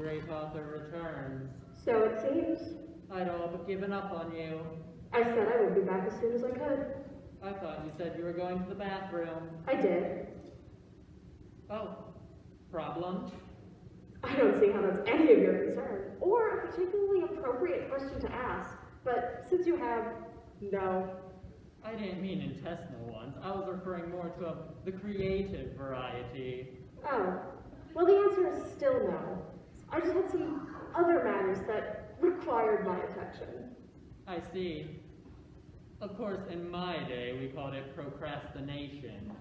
great author returns. So it seems. I'd all but given up on you. I said I would be back as soon as I could. I thought you said you were going to the bathroom. I did. Oh, problem? I don't see how that's any of your concern, or a particularly appropriate question to ask. But since you have, no. I didn't mean intestinal ones. I was referring more to the creative variety. Oh, well the answer is still no. I just had some other matters that required my attention. I see. Of course, in my day, we called it procrastination.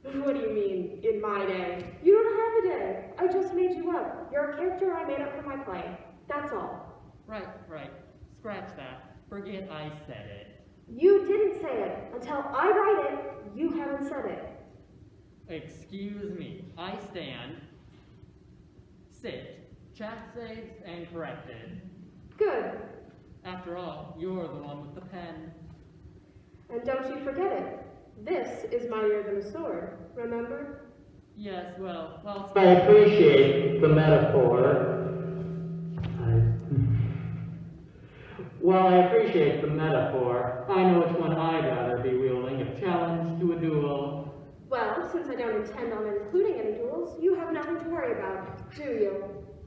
What do you mean, in my day? You don't have a day. I just made you up. You're a character I made up for my play. That's all. Right. Scratch that. Forget I said it. You didn't say it. Until I write it, you haven't said it. Excuse me. I stand, sit, chat saved, and corrected. Good. After all, you're the one with the pen. And don't you forget it. This is mightier than a sword, remember? Yes, well, I appreciate the metaphor. While I appreciate the metaphor, I know which one I'd rather be wielding, a challenge to a duel. Well, since I don't intend on including any duels, you have nothing to worry about, do you?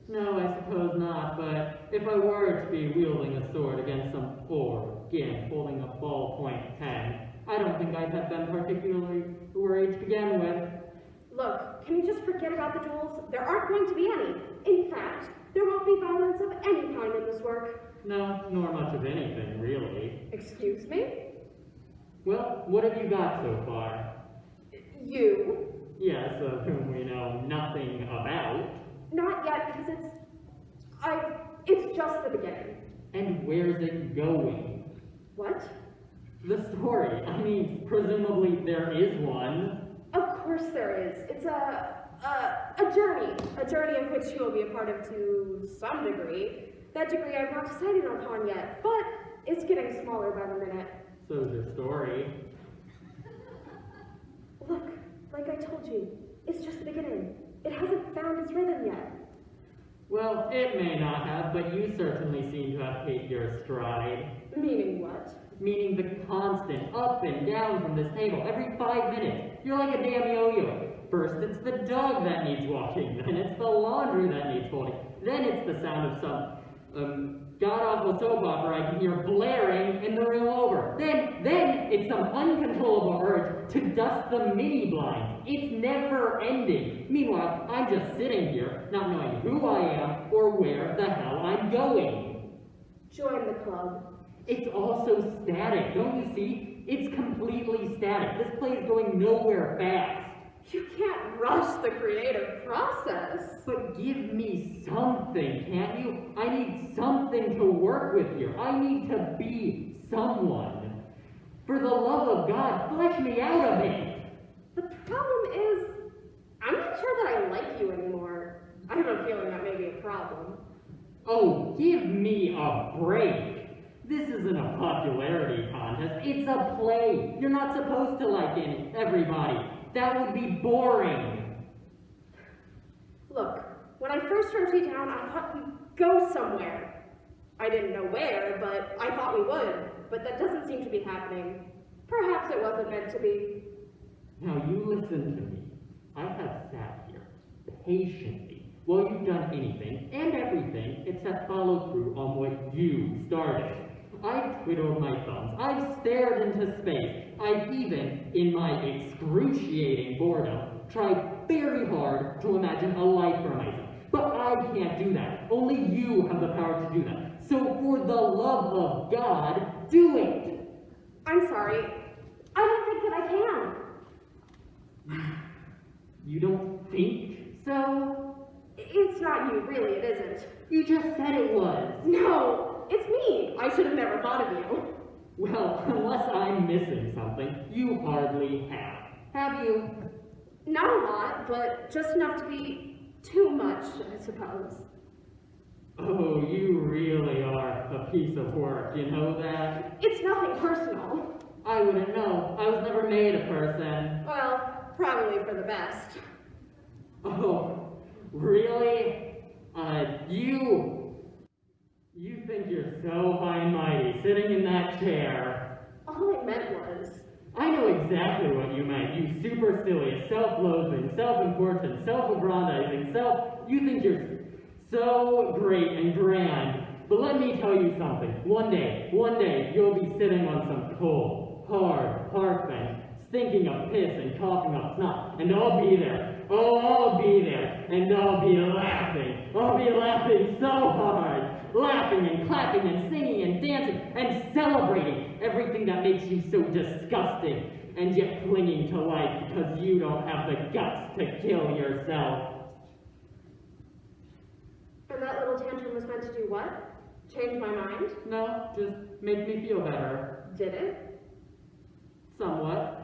No, I suppose not, but if I were to be wielding a sword against some poor gimp holding a ballpoint pen, I don't think I'd have been particularly worried to begin with. Look, can you just forget about the duels? There aren't going to be any. In fact, there won't be violence of any kind in this work. No, nor much of anything, really. Excuse me? Well, what have you got so far? You? Yes, of whom we know nothing about. Not yet, because it's just the beginning. And where's it going? What? The story. I mean, presumably there is one. Of course there is. It's a journey of which you will be a part of to some degree. That degree I've not decided upon yet, but it's getting smaller by the minute. So's your story. Look, like I told you, it's just the beginning. It hasn't found its rhythm yet. Well, it may not have, but you certainly seem to have hit your stride. Meaning what? Meaning the constant up and down from this table every 5 minutes. You're like a damn yo-yo. First it's the dog that needs walking, then it's the laundry that needs folding, then it's the sound of some god-awful soap opera I can hear blaring in the room over. Then it's some uncontrollable urge to dust the mini blinds. It's never ending. Meanwhile, I'm just sitting here, not knowing who I am or where the hell I'm going. Join the club. It's all so static, don't you see? It's completely static. This play is going nowhere fast. You can't rush the creative process. But give me something, can't you? I need something to work with here. I need to be someone. For the love of God, flesh me out a bit. The problem is, I'm not sure that I like you anymore. I have a feeling that may be a problem. Oh, give me a break. This isn't a popularity contest. It's a play. You're not supposed to like everybody. That would be boring. Look, when I first wrote you down, I thought we'd go somewhere. I didn't know where, but I thought we would. But that doesn't seem to be happening. Perhaps it wasn't meant to be. Now you listen to me. I have sat here patiently while you've done anything and everything except follow through on what you started. I've twiddled my thumbs. I've stared into space. I've even, in my excruciating boredom, tried very hard to imagine a life for myself. But I can't do that. Only you have the power to do that. So for the love of God, do it. I'm sorry. I don't think that I can. You don't think so? It's not you, really, it isn't. You just said it was. No, it's me. I should have never thought of you. Well, unless I'm missing something, you hardly have. Have you? Not a lot, but just enough to be too much, I suppose. Oh, you really are a piece of work, you know that? It's nothing personal. I wouldn't know. I was never made a person. Well, probably for the best. Oh, really? You that chair. All I meant was, I know exactly what you meant, you supercilious, self-loathing, self-important, self-aggrandizing, you think you're so great and grand. But let me tell you something. One day, you'll be sitting on some cold, hard park bench, stinking of piss and coughing up snot, and I'll be there. Oh, I'll be there, and I'll be laughing. I'll be laughing so hard. Laughing and clapping and singing and dancing and celebrating everything that makes you so disgusting and yet clinging to life because you don't have the guts to kill yourself. and that little tantrum was meant to do what? Change my mind? No, just make me feel better. Did it? Somewhat.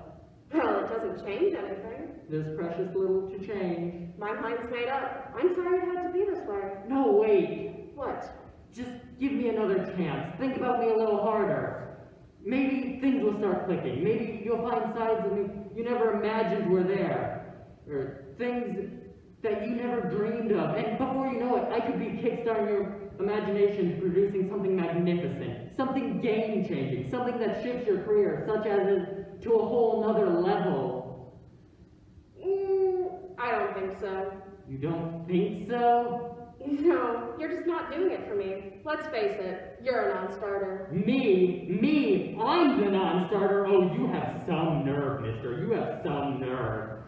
Well, it doesn't change anything. There's precious little to change. My mind's made up. I'm sorry it had to be this way. No, wait. What? Just give me another chance. Think about me a little harder. Maybe things will start clicking. Maybe you'll find sides of me you never imagined were there. Or things that you never dreamed of. And before you know it, I could be kickstarting your imagination to producing something magnificent. Something game-changing. Something that shifts your career, such as to a whole nother level. I don't think so. You don't think so? No, you're just not doing it for me. Let's face it, you're a non-starter. Me? I'm the non-starter? Oh, you have some nerve, mister. You have some nerve.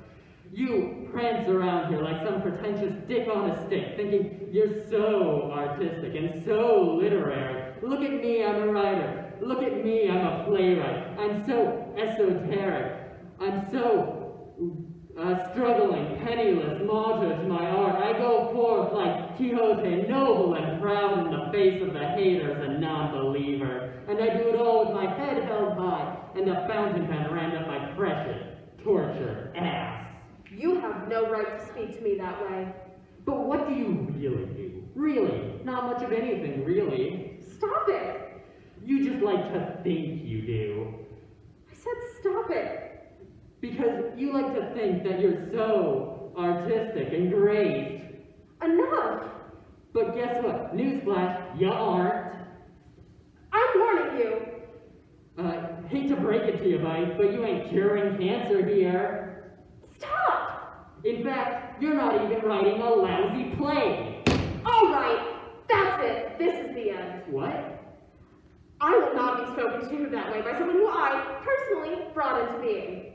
You prance around here like some pretentious dick on a stick, thinking you're so artistic and so literary. Look at me, I'm a writer. Look at me, I'm a playwright. I'm so esoteric. I'm so struggling, penniless, martyr to my art. I go forth like Quixote, noble and proud in the face of the haters and non-believers. And I do it all with my head held high and a fountain pen rammed up my precious, tortured ass. You have no right to speak to me that way. But what do you really do? Really? Not much of anything, really. Stop it! You just like to think you do. I said stop it. Because you like to think that you're so artistic and great. Enough! But guess what? Newsflash, you aren't. I'm warning you. Hate to break it to you, buddy, but you ain't curing cancer here. Stop! In fact, you're not even writing a lousy play. All right, that's it. This is the end. What? I will not be spoken to that way by someone who I personally brought into being.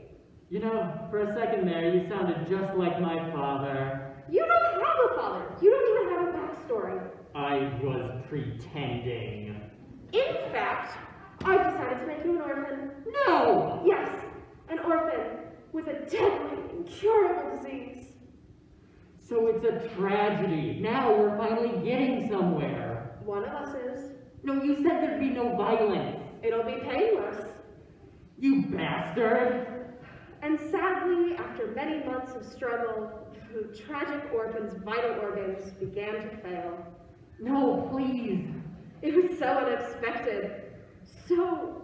You know, for a second there, you sounded just like my father. You don't have a father. You don't even have a backstory. I was pretending. In fact, I've decided to make you an orphan. No! Yes, an orphan with a deadly, incurable disease. So it's a tragedy. Now we're finally getting somewhere. One of us is. No, you said there'd be no violence. It'll be painless. You bastard! And sadly, after many months of struggle, the tragic orphan's vital organs began to fail. No, please. It was so unexpected, so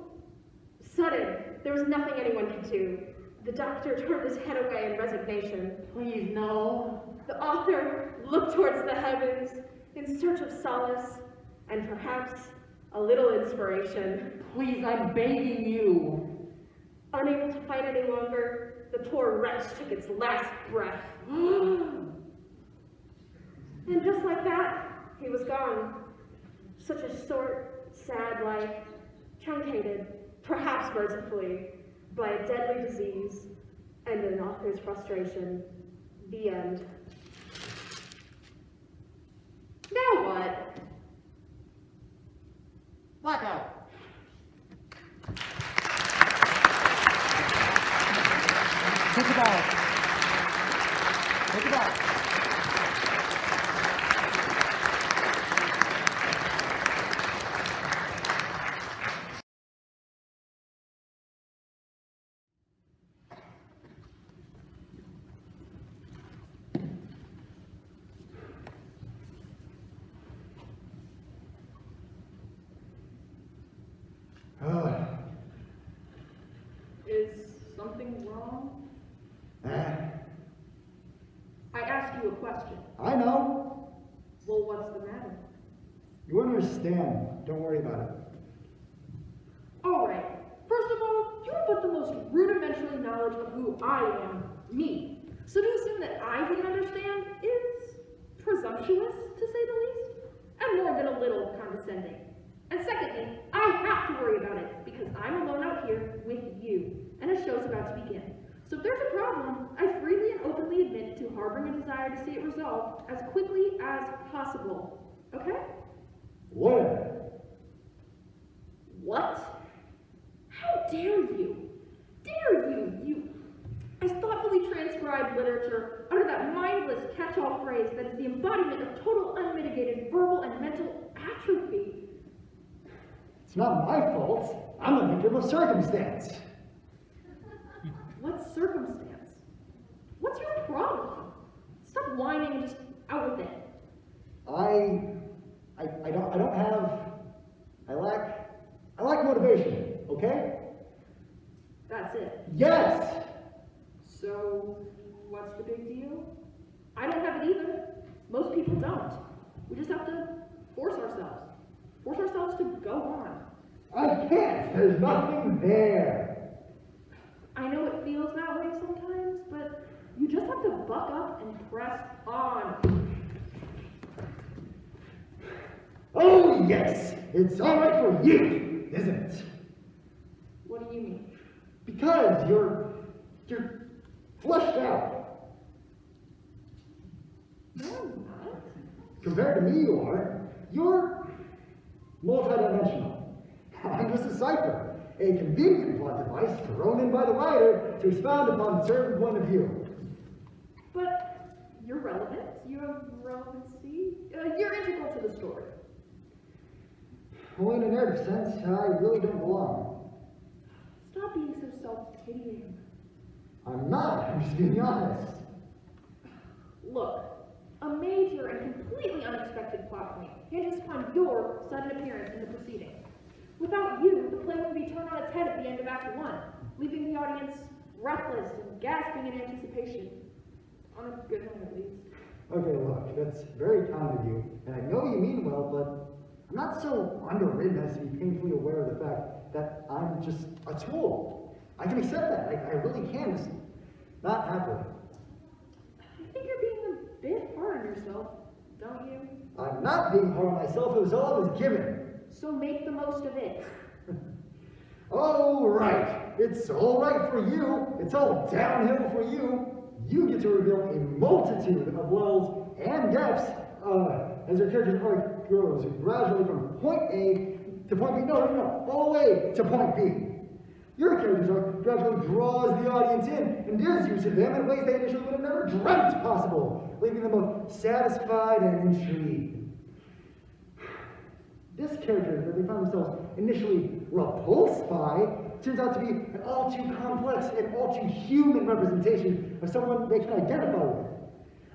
sudden. There was nothing anyone could do. The doctor turned his head away in resignation. Please, no. The author looked towards the heavens in search of solace and perhaps a little inspiration. Please, I'm begging you. Unable to fight any longer, the poor wretch took its last breath. And just like that, he was gone. Such a short, sad life, truncated, perhaps mercifully, by a deadly disease and an author's frustration. The end. Now what? Blackout. Take it out. Take it out. Is something wrong? I asked you a question. I know. Well, what's the matter? You understand. Don't worry about it. Alright, first of all, you have but the most rudimentary knowledge of who I am, me. So to assume that I didn't understand is presumptuous, to say the least, and more than a little condescending. And secondly, I have to worry about it, because I'm alone out here with you, and a show's about to begin. So if there's a problem, I freely and openly admit to harboring a desire to see it resolved as quickly as possible. Okay? Whatever. What? How dare you? Dare you, you, as thoughtfully transcribed literature under that mindless catch-all phrase that is the embodiment of total unmitigated verbal and mental atrophy. It's not my fault. I'm a victim of circumstance. What circumstance? What's your problem? Stop whining and just out with it. I lack motivation, okay? That's it. Yes! So, what's the big deal? I don't have it either. Most people don't. We just have to force ourselves. Force ourselves to go on. I can't. There's nothing there. I know it feels that way sometimes, but you just have to buck up and press on. Oh, yes! It's all right for you, isn't it? What do you mean? Because you're fleshed out. No, I'm not. Compared to me, you are. You're multidimensional. I'm just a cipher, a convenient plot device thrown in by the writer to expound upon a certain point of view. But you're relevant. You have relevancy. You're integral to the story. Well, in a narrative sense, I really don't belong. Stop being so self-pitying. I'm not. I'm just being honest. Look, a major and completely unexpected plot point hinges upon your sudden appearance in the proceeding. Without you, the play would be turned on its head at the end of Act 1, leaving the audience breathless and gasping in anticipation. On a good note, at least. Okay, look, that's very kind of you, and I know you mean well, but I'm not so underwritten as to be painfully aware of the fact that I'm just a tool. I can accept that. I really can. Just not happily. I think you're being a bit hard on yourself, don't you? I'm not being hard on myself. It was all I was given. So make the most of it. Oh, right. It's all right for you. It's all downhill for you. You get to reveal a multitude of wells and depths as your character's arc grows gradually from point A to point B. No, all the way to point B. Your character's arc gradually draws the audience in, endears you to them in ways they initially would have never dreamt possible, leaving them both satisfied and intrigued. This character that they found themselves initially repulsed by turns out to be an all too complex and all too human representation of someone they can identify with.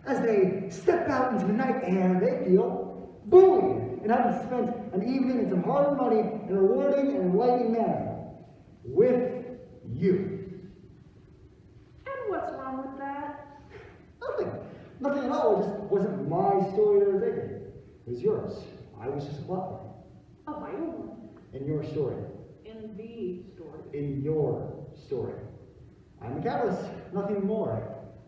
As they step out into the night air, they feel buoyed and having spent an evening and some hard money in a rewarding and enlightening manner with you. And what's wrong with that? Nothing at all. It just wasn't my story they were taking. It was yours. I was just a plot point. A vital one. In your story. In the story. In your story. I'm a catalyst, nothing more.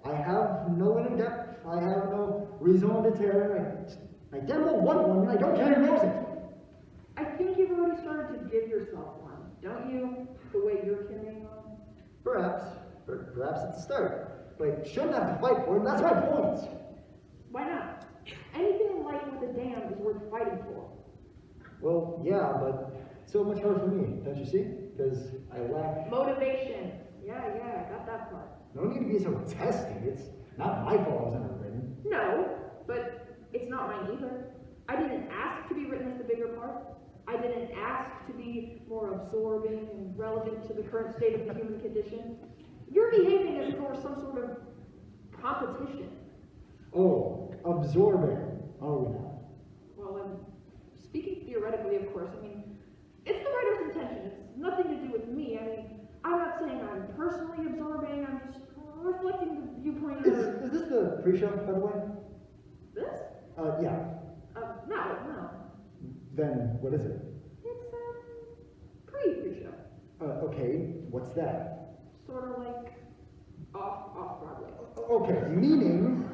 I have no inner depth. I have no raison d'etre. I damn well want one, and I don't care who knows it. I think you've already started to give yourself one, don't you? The way you're carrying on. Perhaps at the start. But I shouldn't have to fight for it. That's my point. Why not? Anything in life with a dam is worth fighting for. Well, yeah, but so much harder for me, don't you see? Because I lack Motivation. Yeah, I got that part. no need to be so testy. It's not my fault I was underwritten. No, but it's not mine either. I didn't ask to be written as the bigger part. I didn't ask to be more absorbing and relevant to the current state of the human condition. You're behaving as if it were some sort of competition. Oh, absorbing. Are we now? Well, I'm speaking theoretically, of course. I mean, it's the writer's intention. It's nothing to do with me. I mean, I'm not saying I'm personally absorbing. I'm just reflecting the viewpoint of... Is this the pre-show, by the way? This? Yeah. No. Then what is it? It's, pre-show. Okay, what's that? Sort of like off Broadway. Okay, meaning,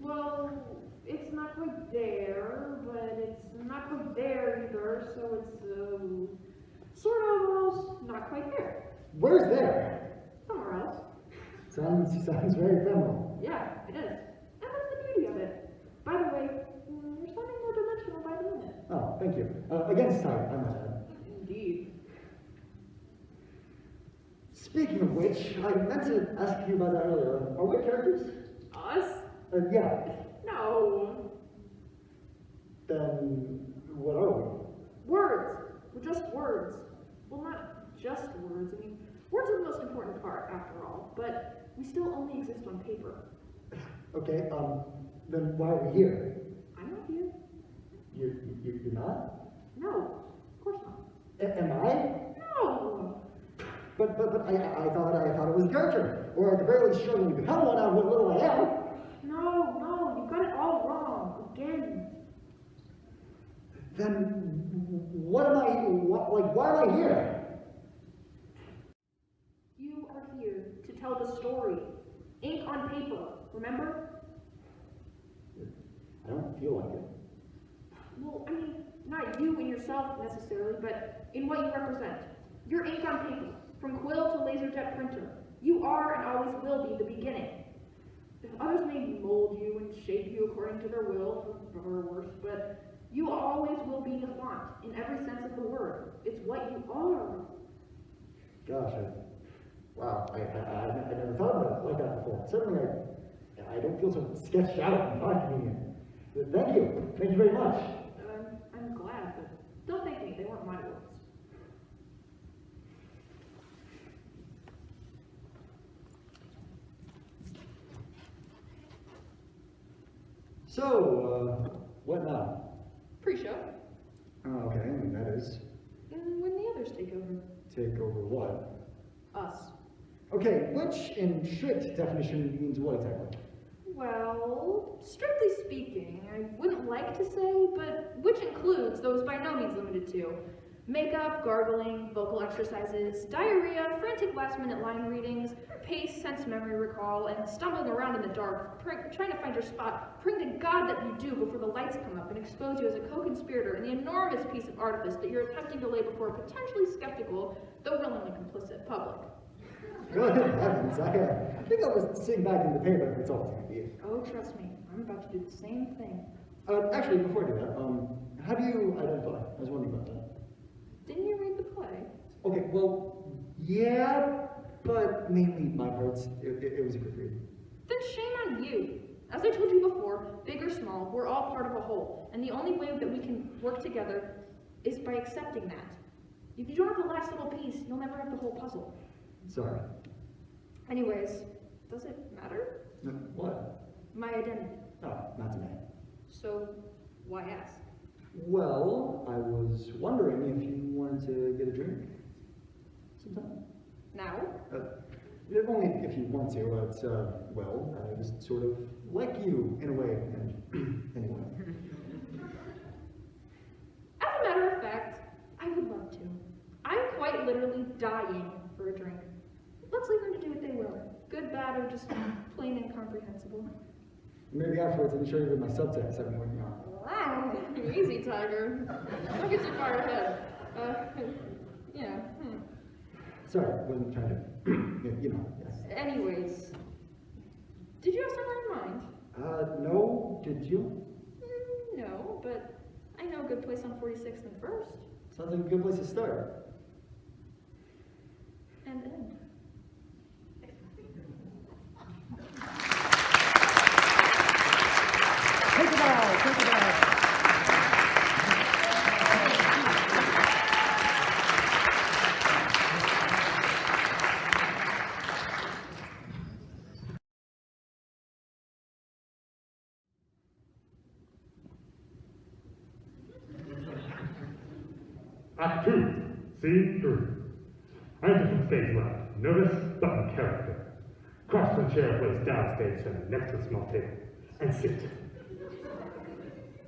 Well, it's not quite there, but it's not quite there either, so it's sort of almost not quite there. where's there? Somewhere else. Sounds very ephemeral. Yeah, it is. And that's the beauty of it. By the way, you're sounding more dimensional by the minute. Oh, thank you. Against type, I might add. Indeed. Speaking of which, I meant to ask you about that earlier. Are we characters? Us? Yeah. No. Then, what are we? Words. We're just words. Well, not just words. I mean, words are the most important part, after all, but we still only exist on paper. Okay, then why are we here? I'm not here. You're not? No, of course not. Am I? No. But I thought it was a character, or at the very least struggling to become one out of what little I am. No, you got it all wrong. Again. Then, why am I here? You are here to tell the story. Ink on paper, remember? I don't feel like it. Well, I mean, not you in yourself necessarily, but in what you represent. You're ink on paper, from quill to laserjet printer. You are and always will be the beginning. If others may mold you and shape you according to their will, for better or worse, but you always will be the font, in every sense of the word. It's what you are. Gosh, wow, I never thought about it like that before. Certainly, I don't feel so sketched out and convenient. Thank you very much. I'm glad, but don't thank me, they weren't my words. So, what now? Pre-show. Oh, okay, and that is And when the others take over. take over what? Us. Okay, which in strict definition means what exactly? Well, strictly speaking, I wouldn't like to say, but which includes those by no means limited to makeup, gargling, vocal exercises, diarrhea, frantic last-minute line readings, pace, sense memory recall, and stumbling around in the dark, trying to find your spot, praying to God that you do before the lights come up and expose you as a co-conspirator in the enormous piece of artifice that you're attempting to lay before a potentially skeptical, though willingly complicit, public. Good heavens, I think I was sitting back in the paper if it's all it's gonna be. Oh, trust me, I'm about to do the same thing. Actually, before I do that, how do you identify? I was wondering about that. Didn't you read the play? Okay, well, yeah, but mainly my parts, it was a good read. Then shame on you. As I told you before, big or small, we're all part of a whole, and the only way that we can work together is by accepting that. If you don't have the last little piece, you'll never have the whole puzzle. Sorry. Anyways, does it matter? No, what? My identity. Oh, not today. So, why ask? Well, I was wondering if you wanted to get a drink sometime. Now? Only if you want to, but, well, I just sort of like you, in a way, and anyway. As a matter of fact, I would love to. I'm quite literally dying for a drink. Let's leave them to do what they will. Good, bad, or just plain incomprehensible. Maybe afterwards I can show you with my subtext I've been working on. Wow, easy, Tiger. Don't get too far ahead. Yeah. Sorry, wasn't trying to, yes. Anyways, did you have somewhere in mind? No, did you? No, but I know a good place on 46th and 1st. Sounds like a good place to start. And end. Take it out, take it out. Act 2, Scene 3. Enter from stage left. Notice button character. Cross the chair placed downstage center next to the small table. And sit.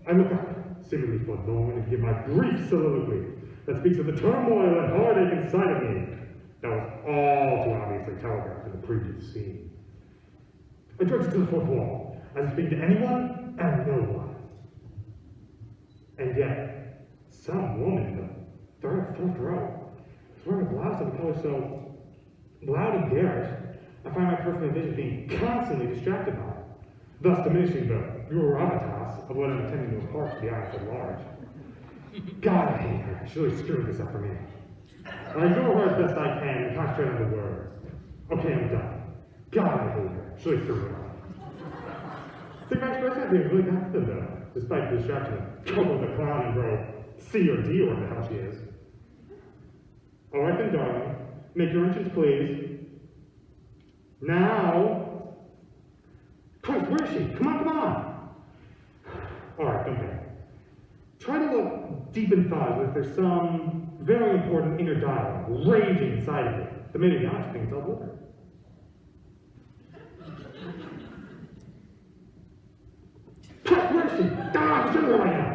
I look up, seemingly forlorn, and give my brief soliloquy. that speaks of the turmoil and heartache inside of me that was all too obviously telegraphed in the previous scene. I directed to the fourth wall, as if speaking to anyone and no one. And yet, some woman in the third row is wearing a blouse of a color so loud and garish, I find my peripheral vision being constantly distracted by it, thus diminishing the gravitas of what I'm intending to impart to the audience at large. God, I hate her. She's really screwing this up for me. I ignore her as best I can and concentrate on the words. Okay, I'm done. God, I hate her. She's really screwing it up. I think my expression I think really got to them though, despite the distraction of trouble with the clown and row C or D or whatever the hell she is. All right then, darling. Make your entrance, please. Now. Christ, where is she? Come on. All right, okay. Try to look deep in thought as if there's some very important inner dialogue raging inside of you that made it not think it's all over. Christ, where is she? Ah, show her right now.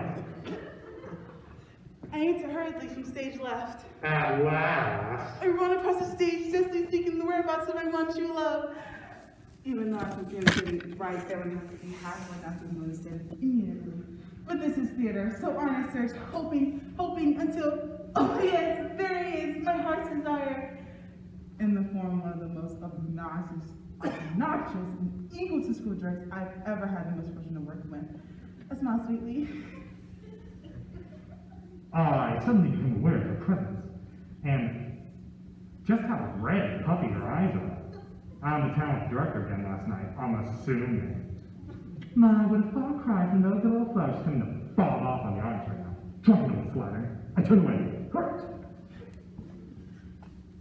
I answered hurriedly from stage left. At last. I run across the stage, justly seeking the whereabouts of my one true love. Even though I was getting right there when I be halfway not to notice it immediately. But this is theater, so on I search, hoping until, oh yes, there he is, my heart's desire. In the form of one of the most obnoxious, and egotistical jerks I've ever had the misfortune of working with. I smile sweetly. I suddenly became aware of her presence, and just how red and puffy her eyes are. I'm the talent director again last night, I'm assuming. My, what a far cry from those little flesh coming to fall off on the audience right now. Dropping on the flatter. I turn away, hurt.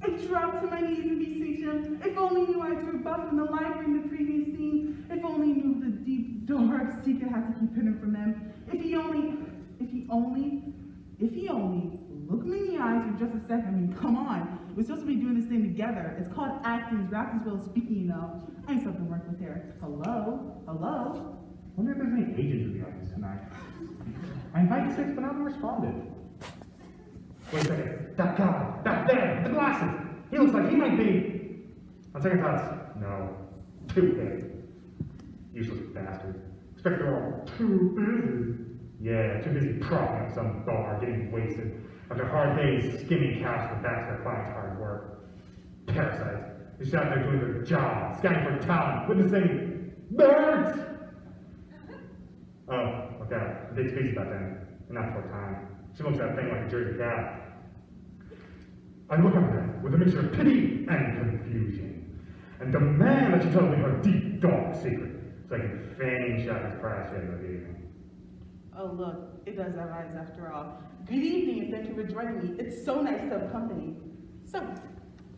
I dropped to my knees and beseech him. If only knew I'd rebuffed in the library in the previous scene. If only knew the deep, dark secret had to keep hidden from him. If he only looked me in the eyes for just a second. I mean, come on. We're supposed to be doing this thing together. It's called acting. It's wrapped as well as speaking, you know. I ain't something to work with here. Hello? Wonder if there's any agents in the audience tonight. I invited 6, but none of them responded. Wait a second. That guy, back there, with the glasses. He looks like he might be. On second thoughts, no. Too big. Useless bastard. Expect they're all too busy. Yeah, too busy propping up some bar, getting wasted. After hard days, skimming cash for back to their clients' hard work. Parasites. They're just out there doing their job, scanning for talent, witnessing birds! Oh, okay. The big speech about them. Not for time. She looks at that thing like a Jersey cat. I look at her with a mixture of pity and confusion, and demand that she tells me her deep, dark secret, so I can feign Shaka's prize yet another evening. Oh look, it does have eyes after all. Good evening and thank you for joining me. It's so nice to have company. So,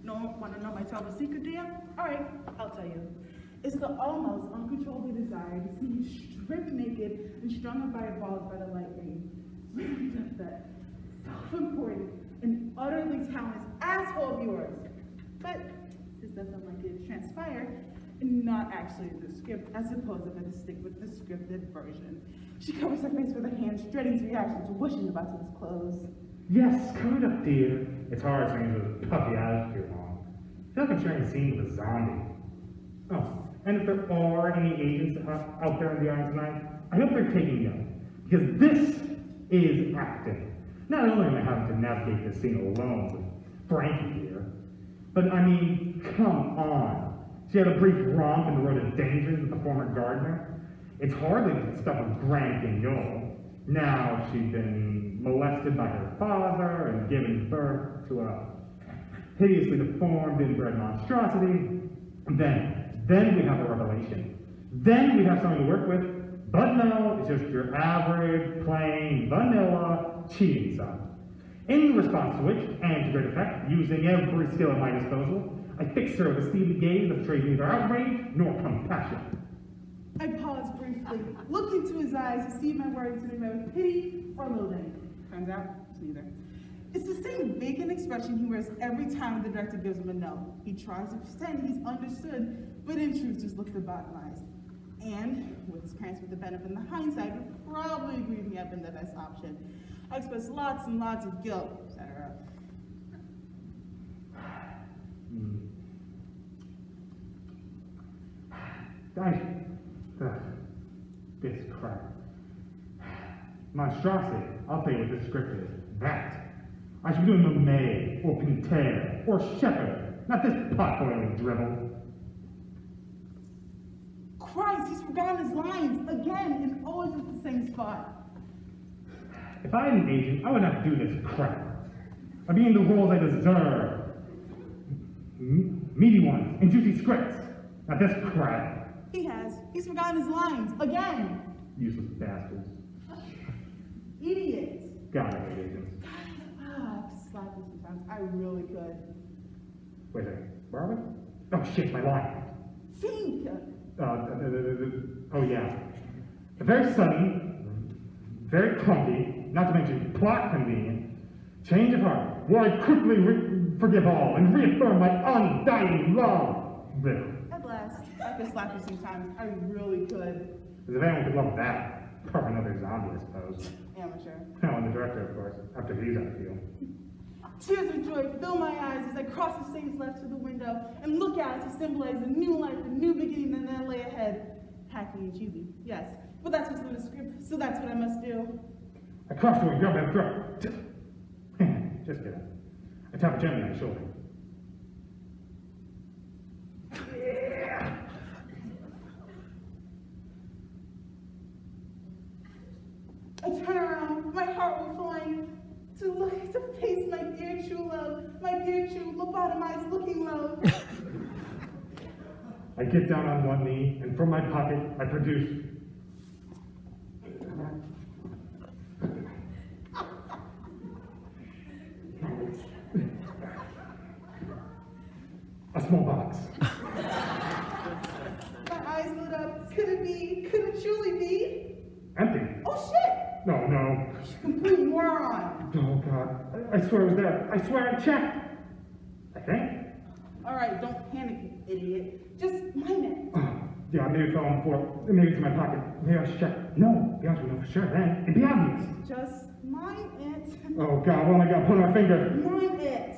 want to know my terrible secret, do you? Alright, I'll tell you. It's the almost uncontrollable desire to see you stripped naked and strung up by your balls by the lightning. Really just that self-important and utterly talentless asshole of yours. But since that's unlikely to transpire, and not actually in the script, I suppose I'm going to stick with the scripted version. She covers her face with her hands, dreading his reaction to wishing about to disclose. Yes, cover it up, dear. It's hard saying with a puffy attitude on. I feel like I'm sharing a scene with a zombie. Oh, and if there are any agents out there in the audience tonight, I hope they're taking note, because this is acting. Not only am I having to navigate this scene alone with Frankie here, but I mean, come on. She had a brief romp in the road of dangers with the former gardener. It's hardly the stuff of Grant and Yule. Now she'd been molested by her father and given birth to a hideously deformed inbred monstrosity. Then we have a revelation. Then we have something to work with. But no, it's just your average, plain, vanilla cheating son. In response to which, and to great effect, using every skill at my disposal, I fixed her with a steely gaze that betrayed neither outrage nor compassion. I paused briefly, looked into his eyes to see if my words to be met with pity or loathing. Turns out, it's neither. It's the same vacant expression he wears every time the director gives him a no. He tries to pretend he's understood, but in truth just looks the bottomized. And with his parents with the benefit and the hindsight, would probably agree with me I've been the best option. I express lots and lots of guilt, etc. This crap. Monstrosity. I'll tell you what this script is. That. I should be doing the maid, or Pinter, or Shepherd, not this pot-boiling dribble. Christ, he's forgotten his lines again, and always at the same spot. If I had an agent, I would not do this crap. I'd be in the roles I deserve. Meaty ones, and juicy scripts. Not this crap. He has. He's forgotten his lines again. Useless bastards. Idiots. God, I hate agents. Ah, I slap you sometimes. I really could. Wait a second. Where are we? Oh shit, my line. Think. Oh yeah. A very sudden, very clumsy, not to mention plot convenient, change of heart, where I quickly forgive all and reaffirm my undying love. Blech. At last, I could slap you sometimes. I really could. As if anyone could love that. Apart from another zombie, I suppose. Amateur. Oh, and the director, of course, after he's out of field. Tears of joy fill my eyes as I cross the stage left to the window and look out to symbolize a new life, a new beginning that then lay ahead. Hacky and cheesy, yes. But that's what's in the script, so that's what I must do. I crossed her and grabbed her throat. Just kidding. I tapped gently on the shoulder. I turn around, my heart will flying to look to face my dear true love, my dear true lobotomized looking love. I get down on one knee, and from my pocket, I produce a small box. My eyes lit up. Could it be? Could it truly be? Empty. Oh shit! No, no. Complete moron. Oh, God. I swear it was there. I swear I checked. I think. Alright, don't panic, you idiot. Just mime it. Oh, yeah, maybe it fell on the floor. Maybe it's in my pocket. Maybe I should check. No, be honest with you, for sure then. It'd be obvious. Just mime it. Oh, God, what am I going to put on my finger? Mime it.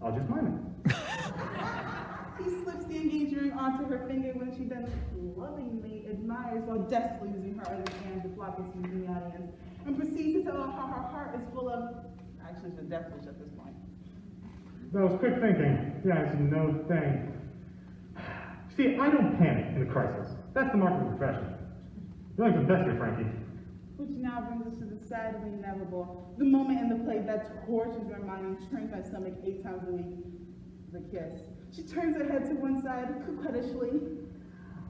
I'll just mime it. He slips the engagement ring onto her finger when she then lovingly admires while deftly using her other hand to block us from the audience, and proceeds to tell her how her heart is full of, actually it's a death wish at this point. That was quick thinking. Yeah, it's no thing. See, I don't panic in a crisis. That's the mark of a professional. You're like the best here, Frankie. Which now brings us to the sadly inevitable, the moment in the play that tortures my mind and strains my stomach 8 times a week, the kiss. She turns her head to one side, coquettishly.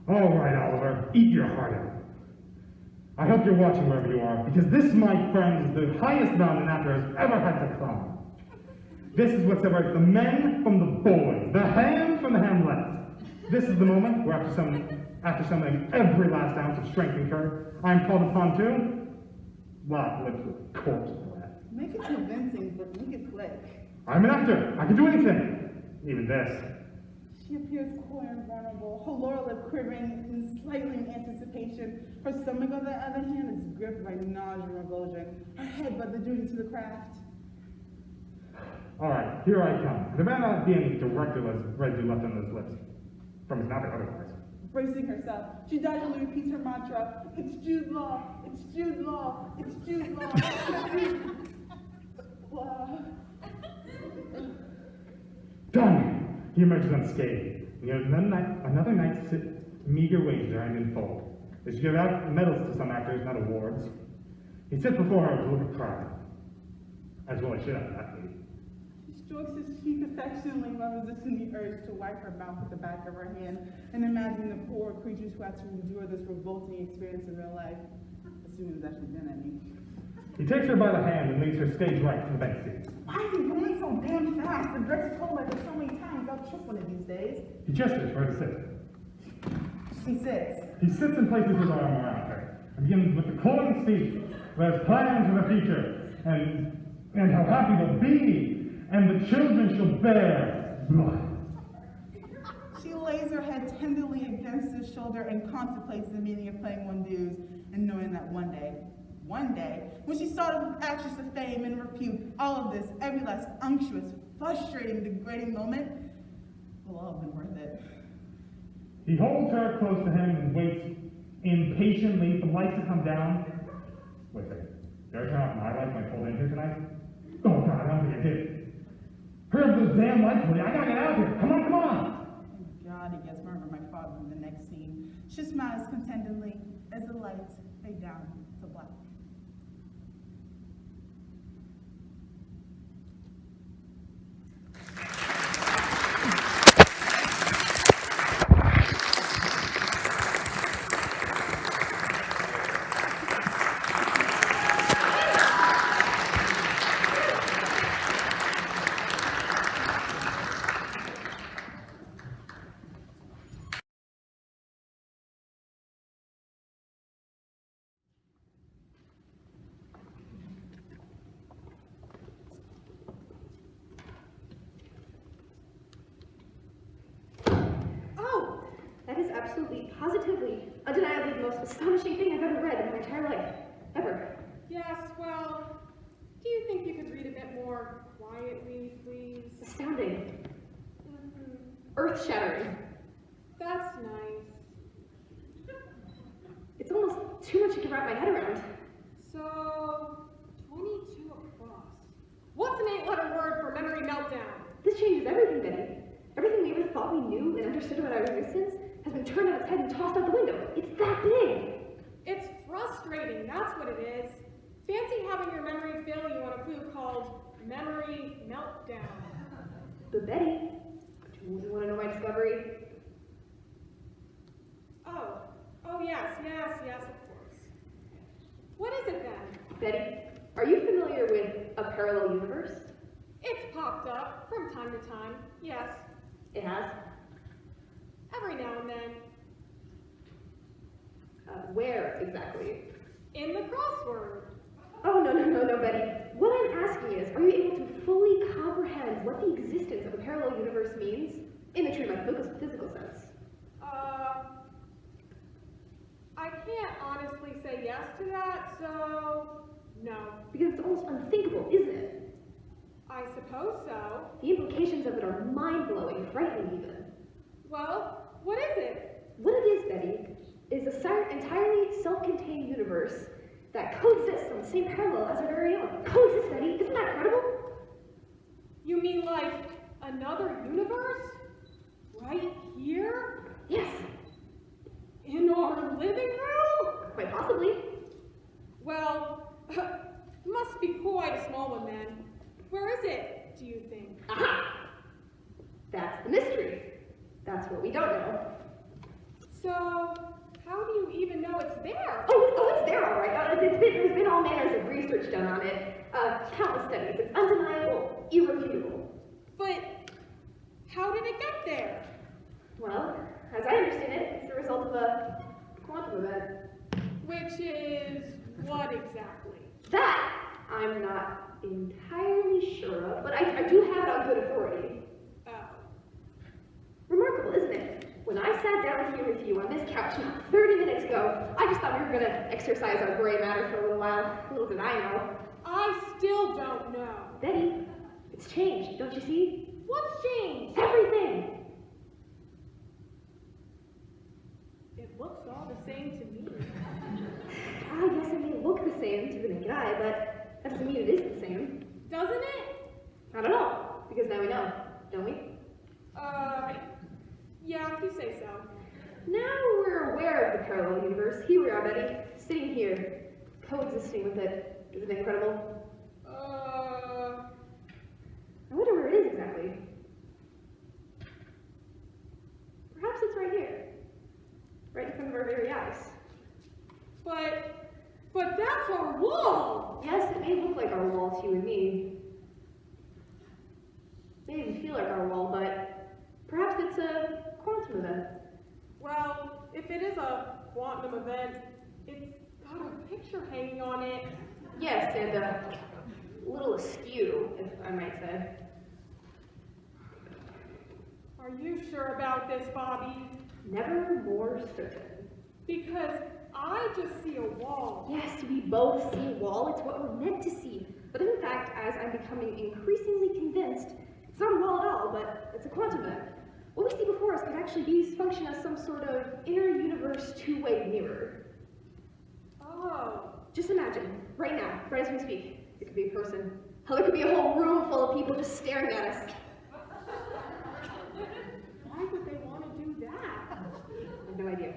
All right, Oliver, eat your heart out. I hope you're watching wherever you are, because this, my friend, is the highest mountain an actor has ever had to climb. This is what separates the men from the boys, the ham from the hamlets. This is the moment where, after summoning every last ounce of strength in Kurt, I am called upon to lock lips with corpse breath. Make it convincing, but make it click. I'm an actor. I can do anything, even this. She appears coy and vulnerable, her lower lip quivering in slightly in anticipation. Her stomach, on the other hand, is gripped by nausea and revulsion. Her head but the duty to the craft. All right, here I come. There might not be any director residue left on those lips. From his mouth or otherwise. Bracing herself, she doggedly repeats her mantra, it's Jude Law, it's Jude Law, it's Jude Law, it's Jude Law. Done! He emerges unscathed. You know, another night's meager wages earned in full. They should give out medals to some actors, not awards. He sits before her with a look of pride. As well I should have, that lead. She strokes his cheek affectionately while resisting the urge to wipe her mouth with the back of her hand and imagine the poor creatures who had to endure this revolting experience in real life, assuming there's actually been any. He takes her by the hand and leads her stage right to the bench seat. Why is he going so damn fast? The director told her so many times I'll trip one of these days. He gestures for her to sit. She sits. He sits and places his arm around her and begins with the closing speech, who has plans for the future, and how happy they'll be, and the children shall bear blood. She lays her head tenderly against his his shoulder and contemplates the meaning of playing one dues and knowing that one day, when she saw the actress of fame and repute, all of this, every last unctuous, frustrating, degrading moment, will all have been worth it. He holds her close to him and waits impatiently for the lights to come down. Wait a second. Did I turn off my lights when I pulled in here tonight? Oh God, I don't think I did. Hurry up with those damn lights, Woody. I gotta get out of here. Come on, come on. Thank God he gets murdered by my father in the next scene. She smiles contentedly as the lights fade down to black. Oh, that is absolutely, positively, undeniably the most astonishing thing I've ever read in my entire life. Ever. Yes, well, do you think you could read a bit more quietly, please? Astounding. Mhm. Earth-shattering. That's nice. It's almost too much to wrap my head around. So, 22 across. What's an 8-letter word for memory meltdown? This changes everything, Betty. Everything we ever thought we knew and understood about our existence has been turned on its head and tossed out the window. It's that big. It's frustrating, that's what it is. Fancy having your memory fail you on a clue called memory meltdown. But Betty, do you want to know my discovery? Oh yes, of course. What is it then? Betty, are you familiar with a parallel universe? It's popped up from time to time, yes. It has. Every now and then. Where exactly? In the crossword. Oh, no, Betty. What I'm asking is, are you able to fully comprehend what the existence of a parallel universe means in the true metaphysical sense? I can't honestly say yes to that, so no. Because it's almost unthinkable, isn't it? I suppose so. The implications of it are mind-blowing, frightening even. Well, what is it? What it is, Betty, is a entirely self-contained universe that coexists on the same parallel as our very own. Coexist, Betty? Isn't that incredible? You mean like another universe? Right here? Yes, In our living room? quite possibly. Well, must be quite a small one then. Where is it, do you think? Aha! That's the mystery. That's what we don't know. So, how do you even know it's there? Oh, it's there, all right. There's been all manners of research done on it. Countless studies. It's undeniable, irrefutable. But how did it get there? Well, as I understand it, it's the result of a quantum event. Which is what exactly? That I'm not entirely sure of, but I do have it on good authority. Oh. Remarkable, isn't it? When I sat down here with you on this couch not 30 minutes ago, I just thought we were going to exercise our gray matter for a little while. Little did I know. I still don't know. Betty, it's changed, don't you see? What's changed? Everything! It looks all the same to me. I guess it may look the same to the naked eye, but that doesn't mean it is the same. Doesn't it? I don't know, because now we know, don't we? Yeah, if you say so. Now we're aware of the parallel universe. Here we are, Betty, sitting here, coexisting with it. Isn't it incredible? I wonder where it is exactly. Perhaps it's right here. Right in front of our very eyes. But that's our wall! Yes, it may look like our wall to you and me. It may even feel like our wall, but perhaps it's a quantum event. Well, if it is a quantum event, it's got a picture hanging on it. Yes, and a little askew, if I might say. Are you sure about this, Bobby? Never more certain. Because I just see a wall. Yes, we both see a wall. It's what we're meant to see. But in fact, as I'm becoming increasingly convinced, it's not a wall at all, but it's a quantum vent. What we see before us could actually function as some sort of inter-universe two-way mirror. Oh. Just imagine, right now, right as we speak, it could be a person. Hell, there could be a whole room full of people just staring at us. Why would they want to do that? I have no idea.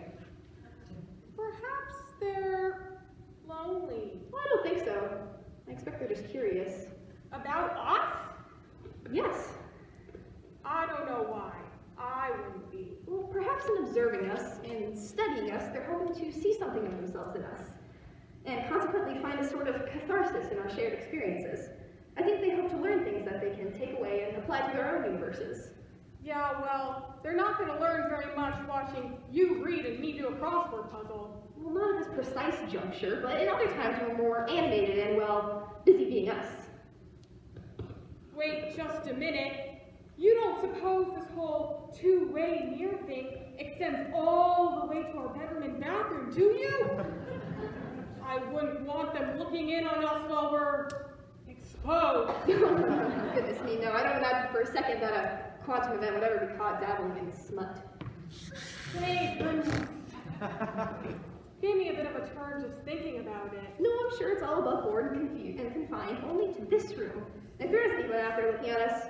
Perhaps they're lonely. Well, I don't think so. I expect they're just curious. About us? Yes. I don't know why. I wouldn't be. Well, perhaps in observing us, in studying us, they're hoping to see something of themselves in us, and consequently find a sort of catharsis in our shared experiences. I think they hope to learn things that they can take away and apply to their own universes. Yeah, well, they're not going to learn very much watching you read and me do a crossword puzzle. Well, not at this precise juncture, but in other times we're more animated and, well, busy being us. Wait just a minute. You don't suppose this whole two-way mirror thing extends all the way to our bedroom and bathroom, do you? I wouldn't want them looking in on us while we're exposed. Goodness me, no, I don't imagine for a second that a quantum event would ever be caught dabbling in smut. Hey, gave me a bit of a turn just thinking about it. No, I'm sure it's all above board and confined only to this room. If there is anyone out there looking at us,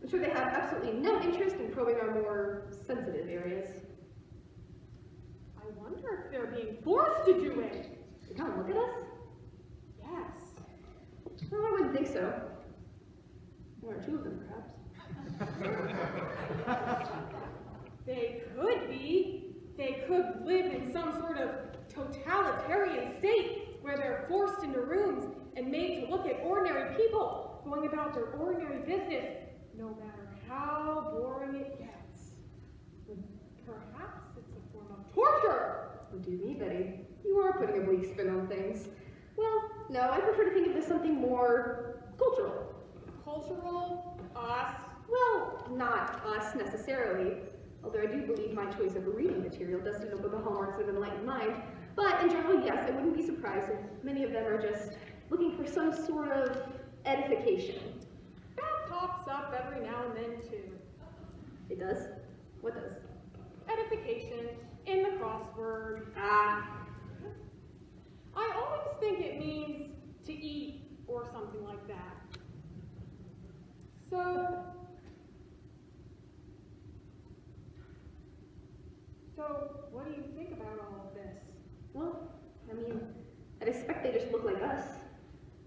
I'm sure they have absolutely no interest in probing our more sensitive areas. I wonder if they're being forced to do it. They come and look at us? Yes. No, I wouldn't think so. One or two of them, perhaps. They could be. They could live in some sort of totalitarian state where they're forced into rooms and made to look at ordinary people going about their ordinary business, no matter how boring it gets. Perhaps it's a form of torture. Oh, do me, Betty. You are putting a bleak spin on things. Well, no, I prefer to think of it as something more cultural. Cultural? Us? Well, not us necessarily, although I do believe my choice of a reading material does denote the hallmarks of an enlightened mind. But in general, yes, I wouldn't be surprised if many of them are just looking for some sort of edification. That pops up every now and then, too. It does? What does? Edification in the crossword. Ah, I always think it means to eat or something like that. So what do you think about all of this? well, I mean, I'd expect they just look like us.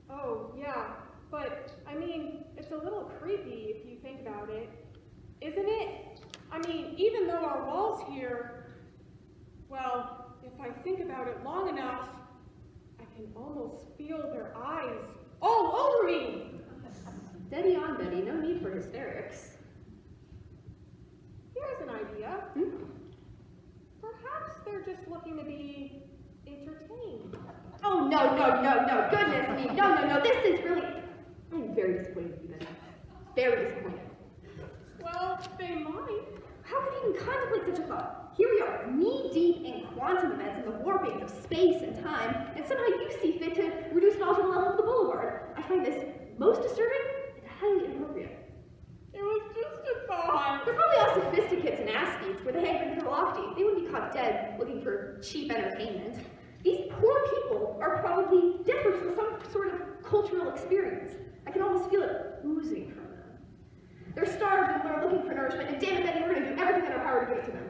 Oh, yeah, but, I mean, it's a little creepy if you think about it, isn't it? I mean, even though our walls here, well, if I think about it long enough, I can almost feel their eyes all over me. Steady on, Betty, no need for hysterics. Here's an idea. Hmm? Perhaps they're just looking to be entertained. Oh, no, goodness me, no, this is really, I'm very disappointed in you, Betty. Very disappointed. Well, they might. How could you even contemplate such a thought? Here we are, knee-deep in quantum events and the warpings of space and time, and somehow you see fit to reduce it all to the level of the boulevard. I find this most disturbing and highly inappropriate. It was just a thought. They're probably all sophisticates and aesthetes where the head would feel lofty. They wouldn't be caught dead looking for cheap entertainment. These poor people are probably desperate for some sort of cultural experience. I can almost feel it oozing from them. They're starved and they're looking for nourishment, and damn it, Betty, we're going to do everything in our power to give it to them.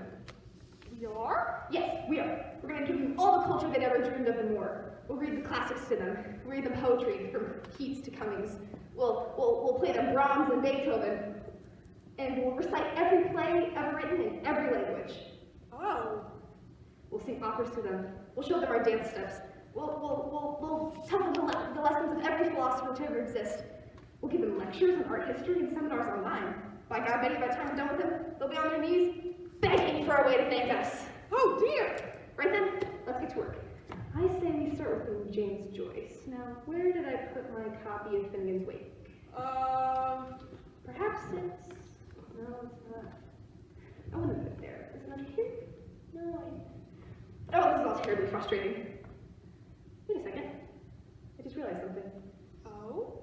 We are? Yes, we are. We're going to give them all the culture they'd ever dreamed of and more. We'll read the classics to them. We'll read them poetry from Keats to Cummings. We'll play them Brahms and Beethoven. And we'll recite every play ever written in every language. Oh. We'll sing operas to them. We'll show them our dance steps. We'll tell them the lessons of every philosopher to ever exist. We'll give them lectures on art history and seminars online. By God, Betty, by the time we're done with them, they'll be on their knees begging for a way to thank us. Oh, dear. Right then, let's get to work. I say we start with James Joyce. Now, where did I put my copy of Finnegan's Wake? Perhaps it's... No, it's not. I wouldn't put it there. Is it under here? No, oh, this is all terribly frustrating. Wait a second. I just realized something. Oh?